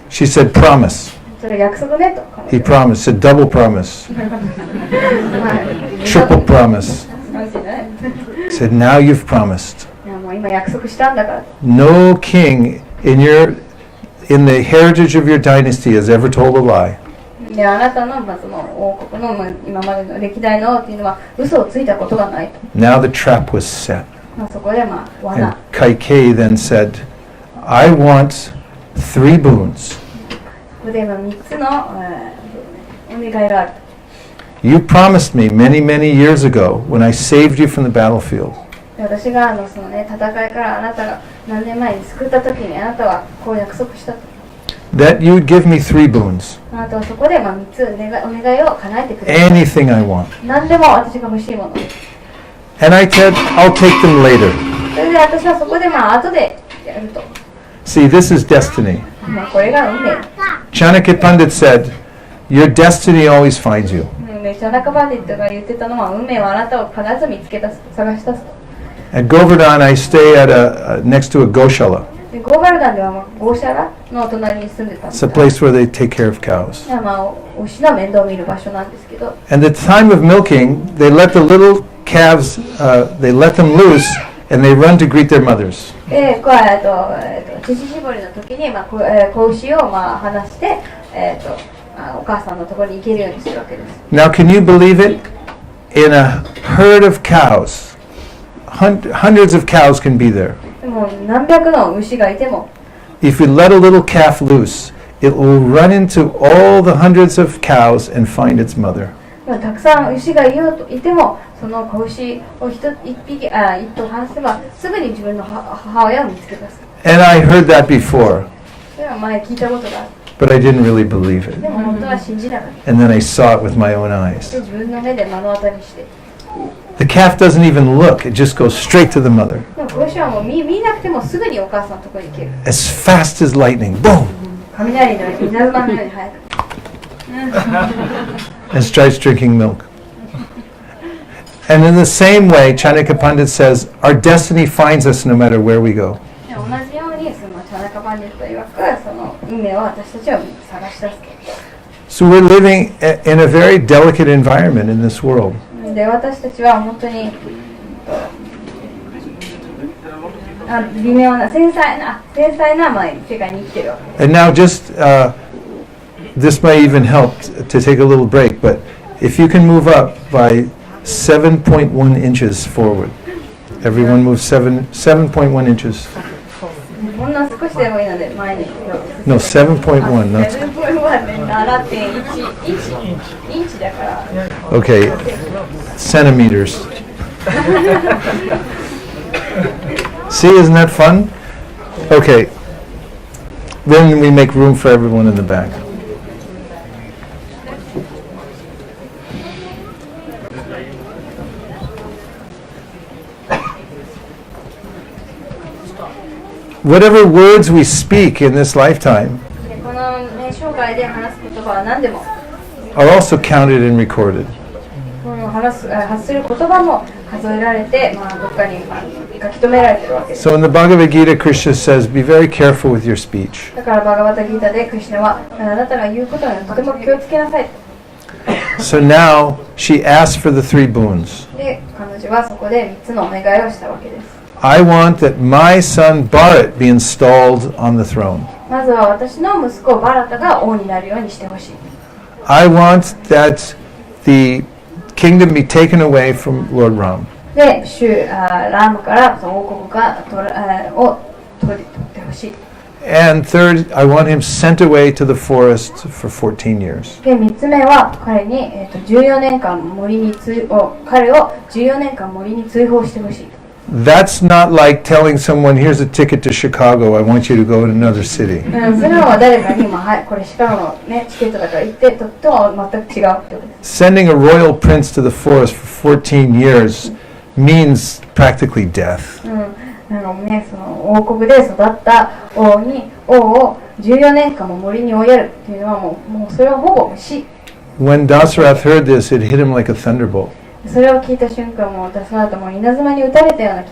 She said, promise. それ約束ねと。He promised, said double promise, triple promise. Said, now you've promised. もう今約束したんだから。No king in the heritage of your dynasty has ever told a lie. で、あなたの、その王国の、今までの歴代の王っていうのは嘘をついたことがないと。Now the trap was set. そこでAnd 罠。Kaikeyi then said, I want 3 boons. ここで3つの、お願いがある。You promised me many, many years ago when I saved you from the battlefield. 私がその戦いからあなたが何年前に救った時にあなたはこう約束したと。That you would give me 3 boons. あなたはそこで3つお願いを叶えてくれる。Anything I want. 何でも私が欲しいもの。And I said, I'll take them later. それで私はそこで後でやると。See, this is destiny. これが運命。Chanakya Pandit said, your destiny always finds you. チャナカバディットが言ってたのは運命はあなたを必ず見つけ出す、探し出すと。At Govardhan, I stay next to a Goshala. ゴーバルダンではゴーシャラの隣に住んでたんです。 It's a place where they take care of cows. 牛の面倒を見る場所なんですけど。And at the time of milking, they let the little calves, they let them loose, and they run to greet their mothers. で、乳搾りの時に、子牛を離して、お母さんのところに行けるようにするわけです。Now, can you believe it? In a herd of cows, hundreds of cows can be there. でも何百の牛がいても、If we let a little calf loose, it will run into all the hundreds of cows and find its mother. たくさん牛がいても、その子牛を一頭離せば、すぐに自分の母親を見つけ出す。And I heard that before, それは前聞いたことがある。but I didn't really believe it. でも本当は信じなかった。 And then I saw it with my own eyes. で、自分の目で目の当たりにして。 The calf doesn't even look, it just goes straight to the mother. でも子牛はもう見なくてもすぐにお母さんのところに行ける。As fast as lightning, boom! 雷のように稲妻のように速く。And starts drinking milk. And in the same way, Chanaka Pandit says, our destiny finds us no matter where we go. 同じようにそのチャナカパンディット曰くその運命は私たちを探し出す。 So we're living in a very delicate environment in this world. で、私たちは本当に微妙な繊細な世界に生きてるわけです。 And now just, this might even help to take a little break, but if you can move up by 7.1 inches forward. Everyone moves 7.1 inches. こんな少しでもいいので前に。No, 7.1. Not 7.1 で 7.1 インチだから。 okay, centimeters. See, isn't that fun? Okay. Then we make room for everyone in the back. Whatever words we speak in this lifetime この、生涯で話す言葉は何でも are also counted and recorded. この発する言葉も数えられて、どっかに、書き留められているわけです。 So in the Bhagavad Gita, Krishna says, be very careful with your speech. だからバガバタギータでクリシュナはあなたが言うことにとても気をつけなさい。 So now she asked for the 3 boons. で、彼女はそこで3つのお願いをしたわけです。 I want that my son Bharat be installed on the throne. まずは私の息子バラタが王になるようにしてほしい。 I want that the kingdom be taken away from Lord Rāma. で、ラーマからその王国を取ってほしい。 And third, I want him sent away to the forest for 14 years. で、3つ目は彼に、14年間彼を14年間森に追放してほしい。 That's not like telling someone, here's a ticket to Chicago, I want you to go to another city. それは誰かに、はい、これシカゴの、チケットだから行ってとは全く違うってことです。 Sending a royal prince to the forest for 14 years means practically death. その王国で育った王を14年間も森に追いやるっていうのはもうそれはほぼ死。 When Dasarath heard this, it hit him like a thunderbolt. それを聞いた瞬間もうダサートも稲妻に打たれたような。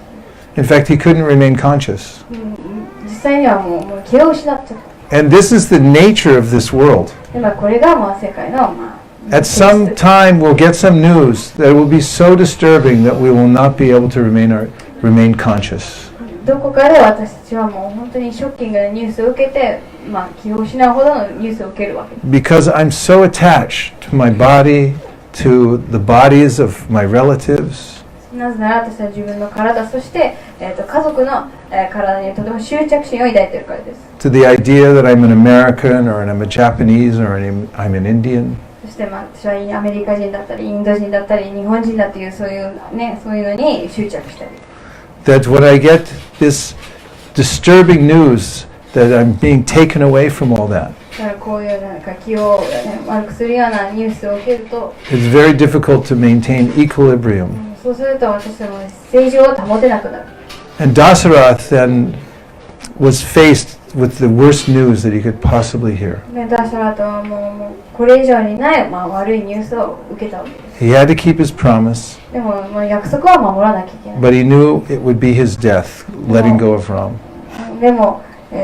In fact, he couldn't remain conscious. 実際にはもう気を失っちゃった。 And this is the nature of this world. で、これが世界のAt some time, we'll get some news that will be so disturbing that we will not be able to remain conscious. どこかで私たちはもう本当にショッキングなニュースを受けて、気を失うほどのニュースを受けるわけです。 Because I'm so attached to my body, to the bodies of my relatives. なぜなら私は自分の体、そして、家族の、体にとても執着心を抱いているからです。 To the idea that I'm an American or I'm a Japanese or I'm an Indian. そして私はアメリカ人だったりインド人だったり日本人だというそういうのに執着したり。 That when I get this disturbing news that I'm being taken away from all that, だからこういう気を、悪くするようなニュースを受けると、 it's very difficult to maintain equilibrium. そうすると私は正常を保てなくなる。 And Dasarath then was faced with the worst news that he could possibly hear. で、ダシャラトはもうこれ以上にない、悪いニュースを受けたわけです。 He had to keep his promise, でも、約束は守らなきゃいけない。 but he knew it would be his death, letting go of Rāma. でも、シ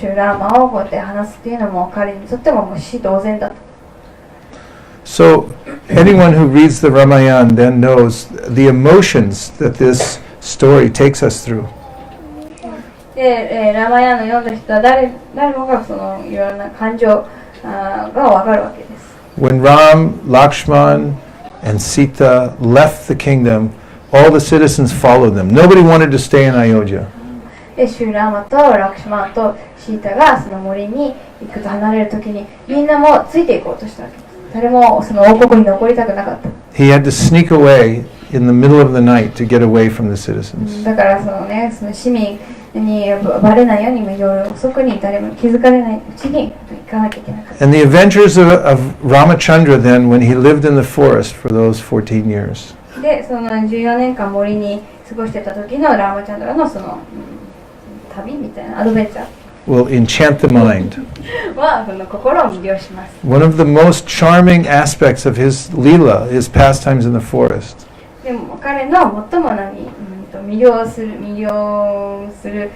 ュラーマをこうやって話すっていうのも彼にとっても死同然だと。 So anyone who reads the Rāmāyaṇa then knows the emotions that this story takes us through. で、ラマヤーナ読んだ人は誰もがそのいろんな感情がわかるわけです。When Ram, Lakshman, and Sita left the kingdom, all the citizens followed them. Nobody wanted to stay in Ayodhya. で、シュラーマとラクシュマンとシータがその森に行くと離れるときにみんなもついていこうとしたわけです。誰もその王国に残りたくなかった。He had to sneak away in the middle of the night to get away from the citizens. だからその市民にバレないように夜遅くに誰も気づかれないうちに行かなきゃいけなかった。And the adventures of Rāmacandra then, when he lived in the forest for those 14 years. で、その14年間森に過ごしてた時のラーマチャンドラのその旅みたいなアドベンチャー will enchant the mind. はその心を魅了します。One of the most charming aspects of his lila is pastimes in the forest. でも彼の最も魅了する、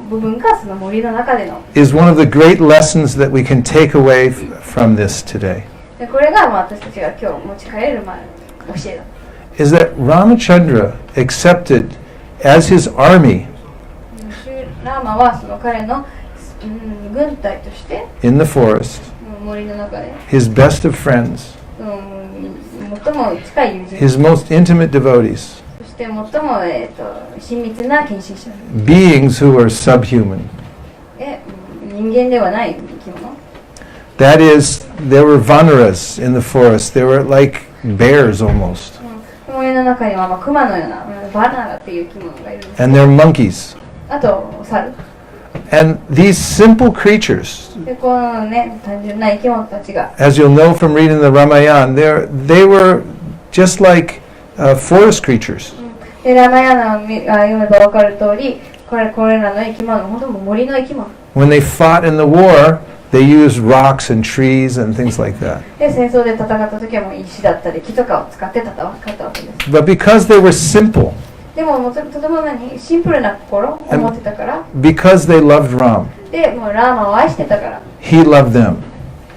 部分がその森の中での is one of the great lessons that we can take away from this today. でこれが私たちが今日持ち帰れる教えだ。Is that Rāmacandra accepted as his army ラーマはその彼の、軍隊として in the forest, 森の中で his best of friends, 最も近い友人 his most intimate devotees, そして最も、親密な献身者 beings who are subhuman. 人間ではない生き物 That is, there were vanaras in the forest. They were like bears almost. 森の中にはクマのようなバナナっていう生き物がいるんです。 And they're monkeys. あと猿 And these simple creatures, でこのね単純な生き物たちが as you'll know from reading the Rāmāyaṇa, they were just like forest creatures. でラマヤナを読めば分かる通りこれらの生き物本当に森の生き物 When they fought in the war, they used rocks and trees and things like that. で戦争で戦った時はもう石だったり木とかを使って戦ったわけです But because they were simple, でもとてもシンプルな心を持ってたから because they loved Ram, でもうラーマを愛してたから he loved them.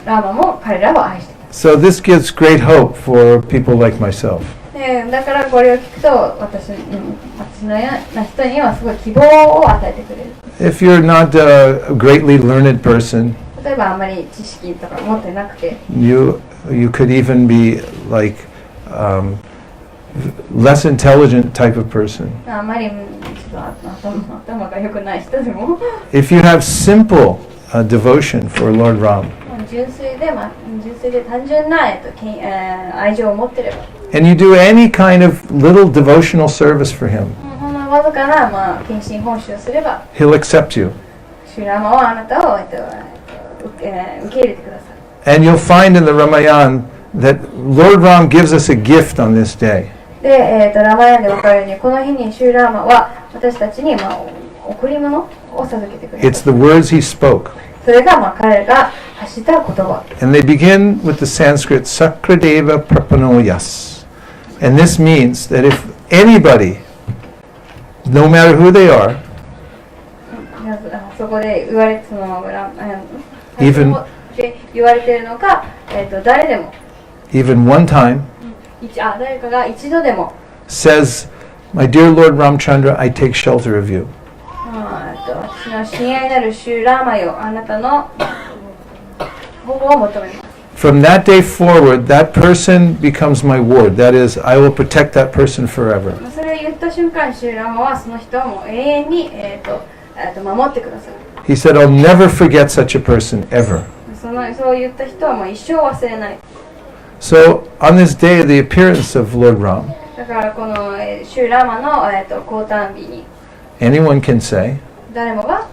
ラーマも彼らを愛してた So this gives great hope for people like myself. でだからこれを聞くと私のような人にはすごい希望を与えてくれる If you're not a greatly learned person, 例えばあんまり知識とか持ってなくて you could even be like less intelligent type of person. あんまりちょっと頭が良くない人でも If you have simple devotion for Lord Rāma, 純粋で単純な、愛情を持ってれば and you do any kind of little devotional service for him, ほんのわずかな、献身奉仕をすれば he'll accept you. シュラマはあなたを、受け入れてください And you'll find in the Rāmāyaṇa that Lord Rāma gives us a gift on this day. で、ラマヤンで分かるようにこの日にシュラーマは私たちに、贈り物を授けてくれ It's た the words he spoke. それが、彼が発した言葉 And they begin with the Sanskrit sakṛd prapanno yas. And this means that if anybody, no matter who they are, そこで言われてEven- 言われているのが、誰でも even one time, 誰かが一度でも says, My dear Lord Rāmacandra, I take shelter of you. 私の親愛なるシュラーマよあなたの保護を求めます From that day forward, that person becomes my ward. That is, I will protect that person forever. それを言った瞬間シュラーマはその人をもう永遠に、守ってください He said, I'll never forget such a person, ever. そう言った人はもう一生忘れない So, on this day of the appearance of Lord Rāma, だからこの、シュラーマの、降誕日に anyone can say, 誰もが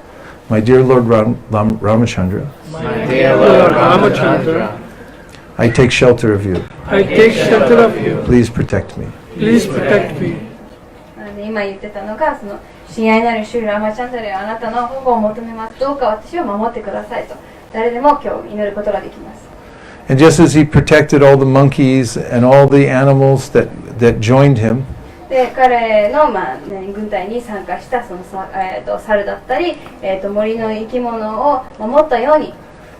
My dear Lord Rāmacandra, My dear Lord Rāmacandra, I take shelter of you. I take shelter of you. Please protect me. Please protect me. 今言ってたのがその親愛なるシュラーマチャンドラよあなたの保護を求めますどうか私を守ってくださいと誰でも今日祈ることができます And just as he protected all the monkeys and all the animals that joined him, で彼の、軍隊に参加したその、猿だったり、森の生き物を守ったように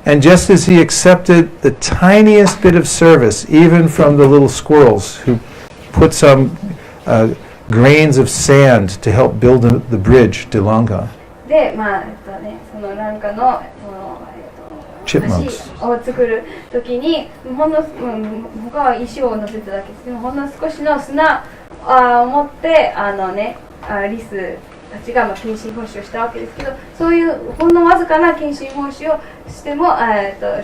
and just as he accepted the tiniest bit of service, even from the little squirrels who put some grains of sand to help build the bridge to Laṅkā. で、そのランカのChipmunks. 橋を作るときに他は石を乗せただけですけど、ほんの少しの砂を持ってリスたちが献身奉仕をしたわけですけど、そういうほんのわずかな献身奉仕をしても、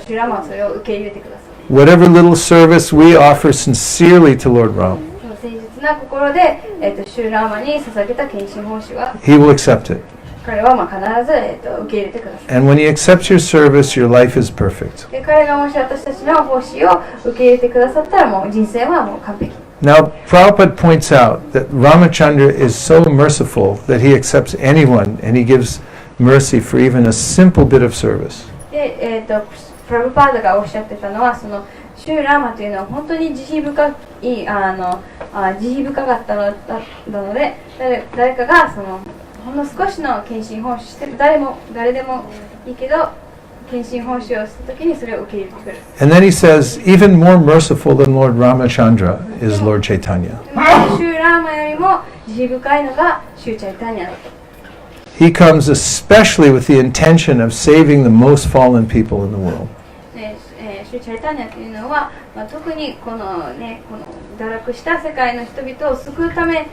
シュラマはそれを受け入れてください。Whatever little service we offer sincerely to Lord Rāma, 誠実な心で、シュラマに捧げた献身奉仕は He will accept it. 彼は必ず、受け入れてください。 And when He accepts your service, your life is perfect. で、彼がもし私たちの奉仕を受け入れてくださったら、もう人生はもう完璧。 Now, Prabhupada points out that Rāmacandra is so merciful that he accepts anyone and he gives mercy for even a simple bit of service. で、プラブパーダがおっしゃってたのは、そのシューラーマというのは本当に慈悲深かったので、誰かがそのほんの少しの献身奉仕して誰でもいいけど献身奉仕をしたときにそれを受け入れてくる。 And then he says, even more merciful than Lord Rāmacandra is Lord Caitanya. シューラーマよりも慈悲深いのがシューチャイタニャだと。 He comes especially with the intention of saving the most fallen people in the world. シューチャイタニャというのは、特にこの堕落した世界の人々を救うために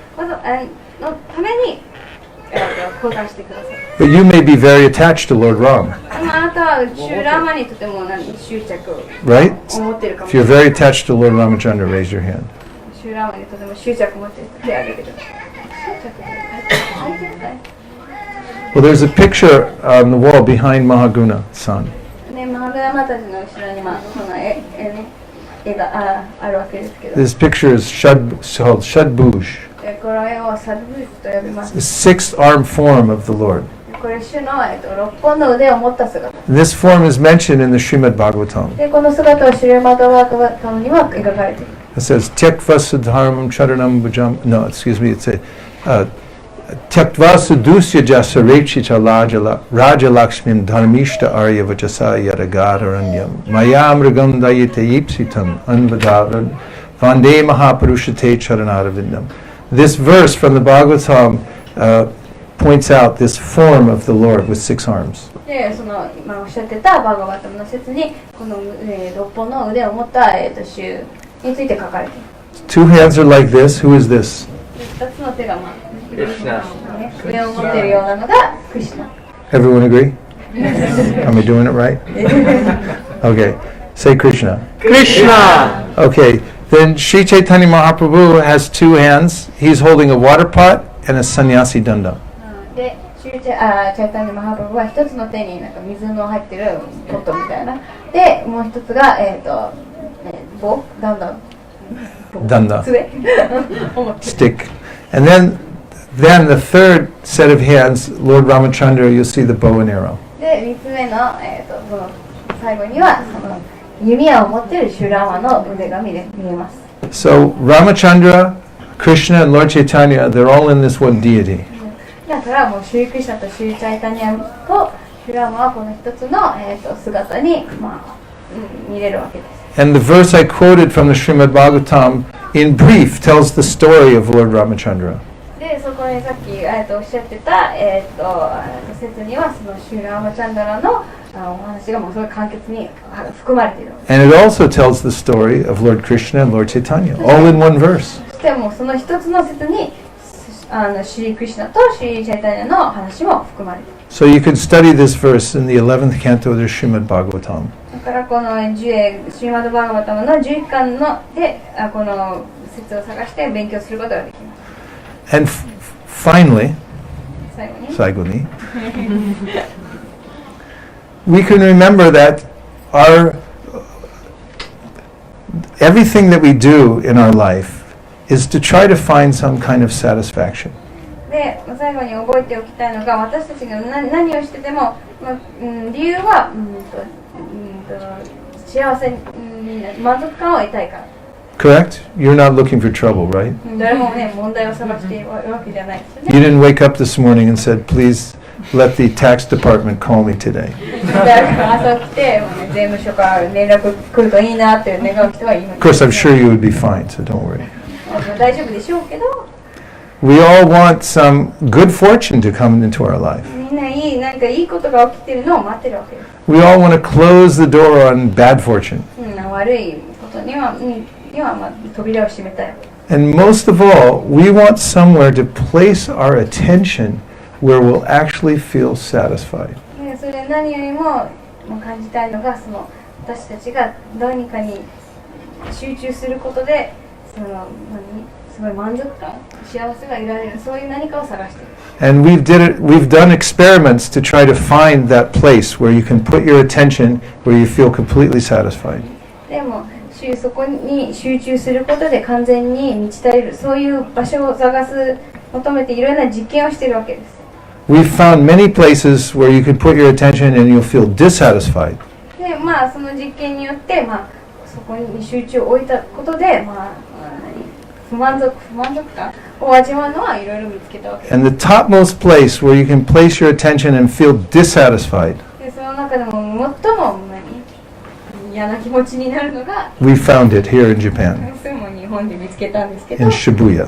降誕してください。 But you may be very attached to Lord Rāma, あなたはシューラーマにとても執着を right? 持っているかも If しれ you're ない。 very attached to Lord Rāmacandra, raise your hand. シューラーマにとても執着を持っている手を挙げてください。Well, there's a picture on the wall behind Mahaguna-san. マハグナマたちの後ろにこの絵があるわけですけど、 This picture is called Shadbhuj, この絵をサドブーズと呼びます。 the sixth arm form of the Lord. これ主の6本の腕を持った姿。 And this form is mentioned in the Srimad Bhagavatam. で、この姿はシュレマダバーガタムには描かれている。 It says, Tyaktva Sudharamam Charanam Bhajam. No, excuse me, it's a Tyaktva Sudusya Jasa Rechita Raja Lakshmim Dharmishta Arya Vajasa Yadagararanyam Mayam Ragandayite Yipsitam Anvadavan Vande Mahapurushate Charanadavindam. This verse from the Bhagavatam points out this form of the Lord with six arms. で、その今おっしゃってたバーガバタムの説にこの、6本の腕を持った、主について書かれている。 Two hands are like this. Who is this? 2つの手がKrishna. 上を持っているようなのがクリシュナ。 Everyone agree? Am I doing it right? Okay. Say Krishna. Krishna! Okay. Then Sri Chaitanya Mahaprabhu has two hands. He's holding a water pot and a sannyasi danda. で、チャイタニマハプラブは一つの手に水の入ってるポットみたいな。で、もう一つが棒、だんだん。Danda. 杖。Stick. And then the third set of hands, Lord Rāmacandra, you'll see the bow and arrow. で、三つ目のその最後にはその弓矢を持っているシュラーマの腕が見えます。 So Rāmacandra, Krishna, and Lord Caitanya, they're all in this one deity. だからもうシュリクリシナとシュリチャイタニアとシュラーマはこの一つの、姿に、見れるわけです。 And the verse I quoted from the Srimad Bhagavatam, in brief, tells the story of Lord Rāmacandra. で、そこにさっき、おっしゃってた、説にはそのシュラーマチャンダラのお話がもうすごい簡潔に含まれている。 And it also tells the story of Lord Krishna and Lord Caitanya, all in one verse. そしてもうその一つの説にシュリクリシナとシュリチャイタニアの話も含まれている。 So you can study this verse in the 11th canto of the Srimad Bhagavatam. だからこのシリマドバーガバタムの11巻のでこの説を探して勉強することができます。 And finally, 最後に we can remember that everything that we do in our life is to try to find some kind of satisfaction. で、最後に覚えておきたいのが私たちが何をしてても、理由は幸せ、満足感を得たいから。 Correct? You're not looking for trouble, right? 誰もね、問題を探しているわけじゃないですよ You ね。 didn't wake up this morning and said, please let the tax department call me today. 誰か朝起きて、税務署から連絡来るといいなって願う人はいます。 Of course, I'm sure you would be fine, so don't worry. 大丈夫でしょうけど。We all want some good fortune to come into our life. みんなんかいいことが起きてるのを待ってるわけです。We all want to close the door on bad fortune. 悪いことにはまあ、扉を閉めたい。And most of all, we want somewhere to place our attention where we'll actually feel satisfied. それ何よりも感じたいのが、その私たちが何かに集中することで、すごい満足感、幸せが得られる、そういう何かを探している。And we've done experiments to try to find that place where you can put your attention where you feel completely satisfied. でもそこに集中することで完全に満ち足りる、そういう場所を求めていろんな実験をしているわけです。We've found many places where you can put your attention and you'll feel dissatisfied. で、その実験によって、そこに集中を置いたことで、不満足感を味わうのはいろいろ見つけたわけです。And the topmost place where you can place your attention and feel dissatisfied, で、その中でも最も嫌な気持ちになるのが、we found it here in Japan, それも日本で見つけたんですけど、 in Shibuya.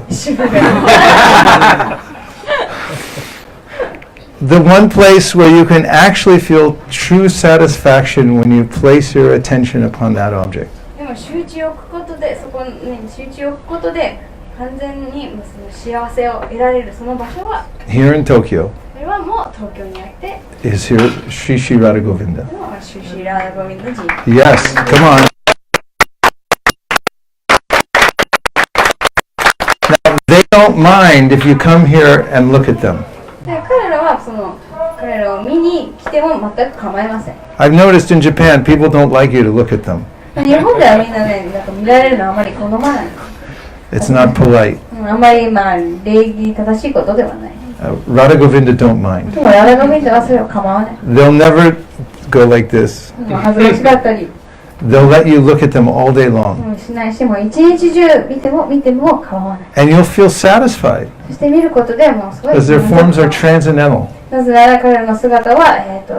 The one place where you can actually feel true satisfaction when you place your attention upon that object. でも集中を置くことで、そこに集中を置くことで完全にその幸せを得られるその場所は、 Here in Tokyo それはもう東京にあって、 is here Sri Sri Radha Govinda. シュシラーゴビンド寺。 Yes, come on. Now, they don't mind if you come here and look at them. で、彼らを見に来ても全く構いません。 I've noticed in Japan, people don't like you to look at them. 日本ではみんなね、なんか見られるのはあまり好まない。It's not polite. あんまり礼儀正しいことではない。Radha Govinda don't mind. でもラダゴビンドはそれを構わない。They'll never go like this. 恥ずかしかったり They'll let you look at them all day long. しないし、もう一日中見ても構わない。 And you'll feel satisfied そして見ることでもうすごい because their forms are transcendental. なぜなら彼らの姿は、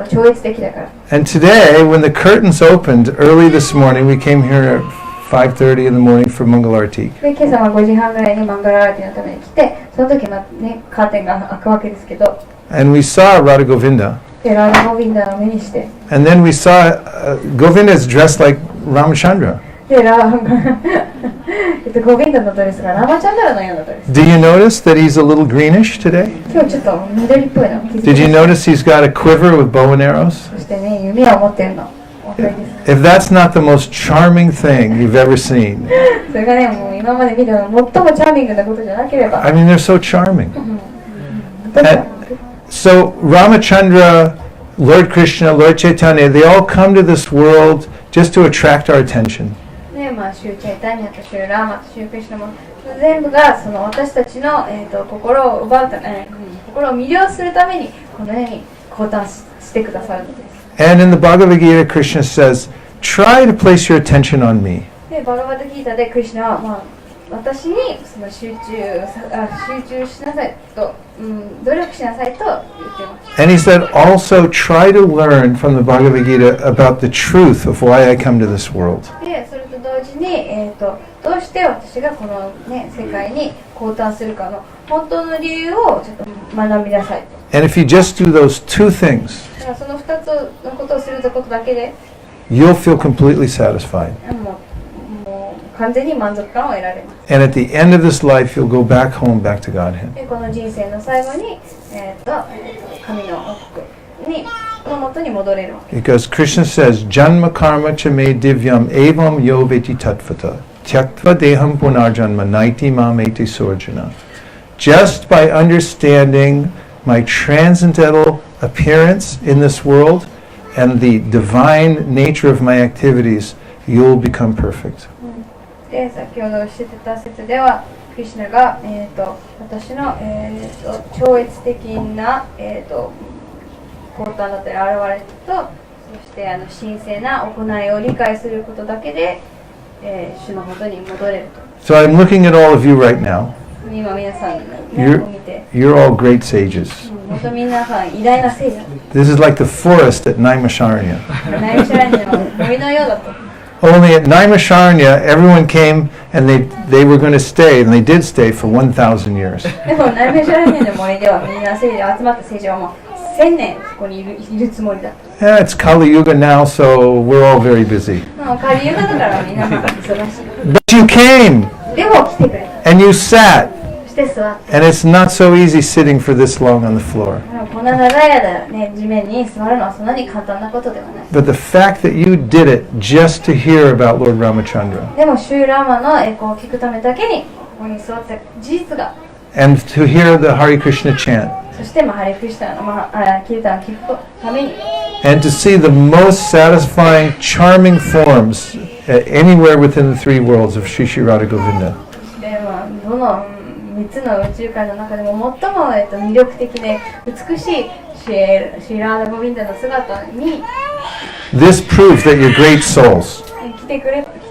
超越的だから。 And today, when the curtains opened early this morning, we came here at 5:30 in the morning for Mangalarti. で、今朝は5時半ぐらいにマンガラアーティのために来て、その時カーテンが開くわけですけど、 And we saw Radha Govinda. で、ラダゴビンダを目にして、 And then we saw Govinda is dressed like Rāmacandra. で、ゴビンダのドレスがラマチャンダラのようなドレス。 Do you notice that he's a little greenish today? 今日ちょっと緑っぽいの気づきま Did し you た。 notice he's got a quiver with bow and arrows? そしてね、弓を持ってるの。お分かりです。 If that's not the most charming thing you've ever seen, それがね、もう今まで見た最もチャーミングなことじゃなければ。 I mean, they're so charming. So Rāmacandra, Lord Krishna, Lord Caitanya, they all come to this world just to attract our attention. ね、シューチャイタニアとシューラーマとシュークリシュナも全部がその私たちの、心を奪うため、心を魅了するためにこのように降誕してくださるのです。 And in the Bhagavad Gita, Krishna says, try to place your attention on me. で、バガバッドギータでクリシュナは、私にその集中しなさいと、努力しなさいと言っています。 And he said, also try to learn from the Bhagavad Gita about the truth of why I come to this world. で、それと同時に、どうして私がこの、ね、世界に降誕するかの本当の理由をちょっと学びなさいと。 And if you just do those two things, だからその2つのことをすることだけで、 you'll feel completely satisfied. もう完全に満足感を得られます。 And at the end of this life, you'll go back home, back to Godhead. で、この人生の最後に、神の王国の元に戻れるわけ。 Because Krishna says, Janma karma cha me divyam evam yo veti tattvata tyaktva deham punarjanma naiti mam eti surjana. Just by understanding my transcendental appearance in this world and the divine nature of my activities, you'll become perfect. で、先ほどしてた説では、クリシュナが、私の、超越的な、降誕だったり現れと、そして神聖な行いを理解することだけで、主の元に戻れると。So I'm looking at all of you right now. 今皆さん、ね、を見て、You're all great sages. 本当皆さん偉大な聖者。This is like the forest at Naimisharanya. ナイムシャラニの森のようだと。Only at Naimisharanya, everyone came and they were going to stay, and they did stay for 1,000 years. でもナイメシャラニの森ではみんな聖女集まった聖女はもう1000年ここにいるつもりだった。Yeah, it's Kali Yuga now, so we're all very busy. もうカリユガだからみんな忙しい。 But you came でも来てくれた。 and you sat, そして座って。 and it's not so easy sitting for this long on the floor. こんな長い間ね、地面に座るのはそんなに簡単なことではない。 But the fact that you did it just to hear about Lord Rāmacandra でもシューラーマの栄光を聞くためだけにここに座った事実が、 and to hear the Hare Krishna chant そしてハレクリシナのキルタンを聞くために、 and to see the most satisfying, charming forms anywhere within the three worlds of Shri Shri Radha Govinda. でどの3つの宇宙界の中でも最も魅力的で美しいシーラーダ・ゴビンダの姿に This proves that you're great souls. 来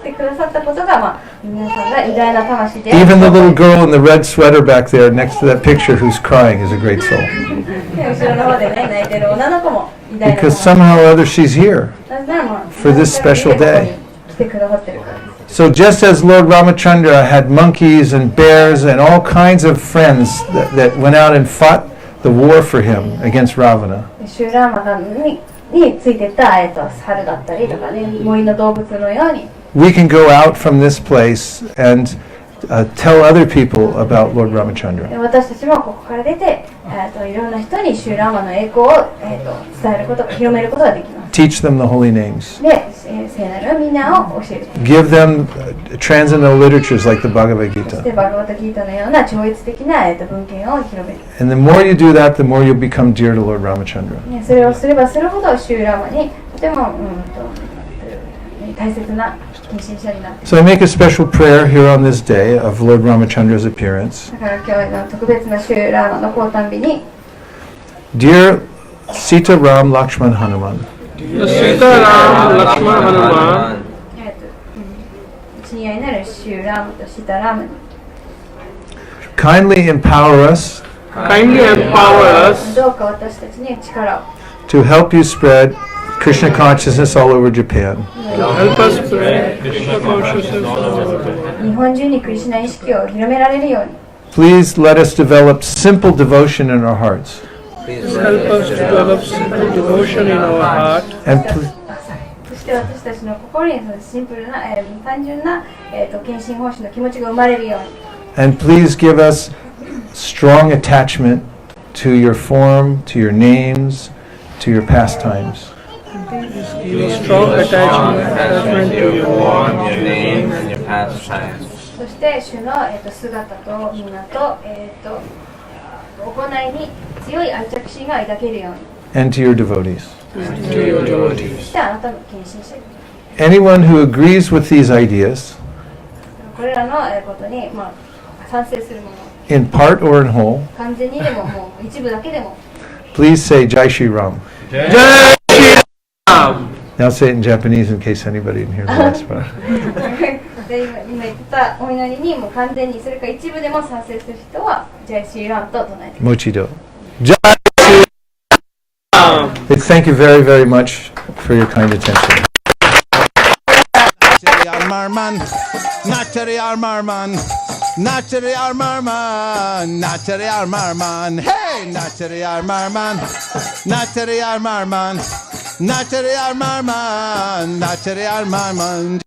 てくださったことが、皆さんが偉大な魂で、 Even the little girl in the red sweater back there next to that picture who's crying is a great soul. 後ろの方でね、泣いてる女の子も偉大な Because 魂。 somehow or other she's here. なぜならfor this special day. 来てくださってるから。 So just as Lord Rāmacandra had monkeys and bears and all kinds of friends that went out and fought the war for him against Ravana, シューラーマがについてた猿だったりとかね、森の動物のように。 we can go out from this place and tell other people about Lord Rāmacandra. 私たちもここから出て、いろんな人にシューラーマの栄光を、伝えること、広めることができます。 Teach them the holy names. で、聖なるみんなを教える。 Give them transcendental literatures like the Bhagavad そし Gita. てバガバタギータのような超越的な、文献を広める。 And the more you do that, the more you'll become dear to Lord Rāmacandra. ね、それをすればするほどシューラーマにとても、大切な献身者になっている。 So I make a special prayer here on this day of Lord Rāmachandra's appearance. だから今日の特別なシューラーマの降誕日に、 Dear Sita Ram Lakshman Hanuman, Sita Ram Lakshman Hanuman, 親愛なるシューラーマとシタラーマに kindly empower us kindly empower us どうか私たちに力を to help you spread Krishna consciousness all over Japan. help us spread Krishna consciousness all over the world. 日本中にクリシュナ意識を広められるように Please let us develop simple devotion in our hearts. Help us develop simple devotion in our heart. And そして私たちの心にそのシンプルな、単純な、献身奉仕の気持ちが生まれるように and please give us strong attachment to your form, to your names, to your pastimes. Give a strong attachment to your form, your name, and your pastimes. そして主の、姿とみんなと、行いに強い愛着心が抱けるように And to your devotees. to your そ devotees. してあなたの献身者に Anyone who agrees with these ideas, これらのことに、賛成するもの in part or in whole, 完全にでももう一部だけでも please say Jai Shri Ram. Jai Shri Ram. Now say it in Japanese in case anybody didn't hear the last part. で今言ったお祈りにもう完全にそれか一部でも賛成する人はジャイシーランと唱えてください。 Mochido. Jai Shri Ram. Thank you very, very much for your kind attention. Nachari Armarman, Nachari Armarman, Nachari Armarman, hey, Nachari Armarman, Nachari Armarman, Nachari Armarman, Nachari Armarman.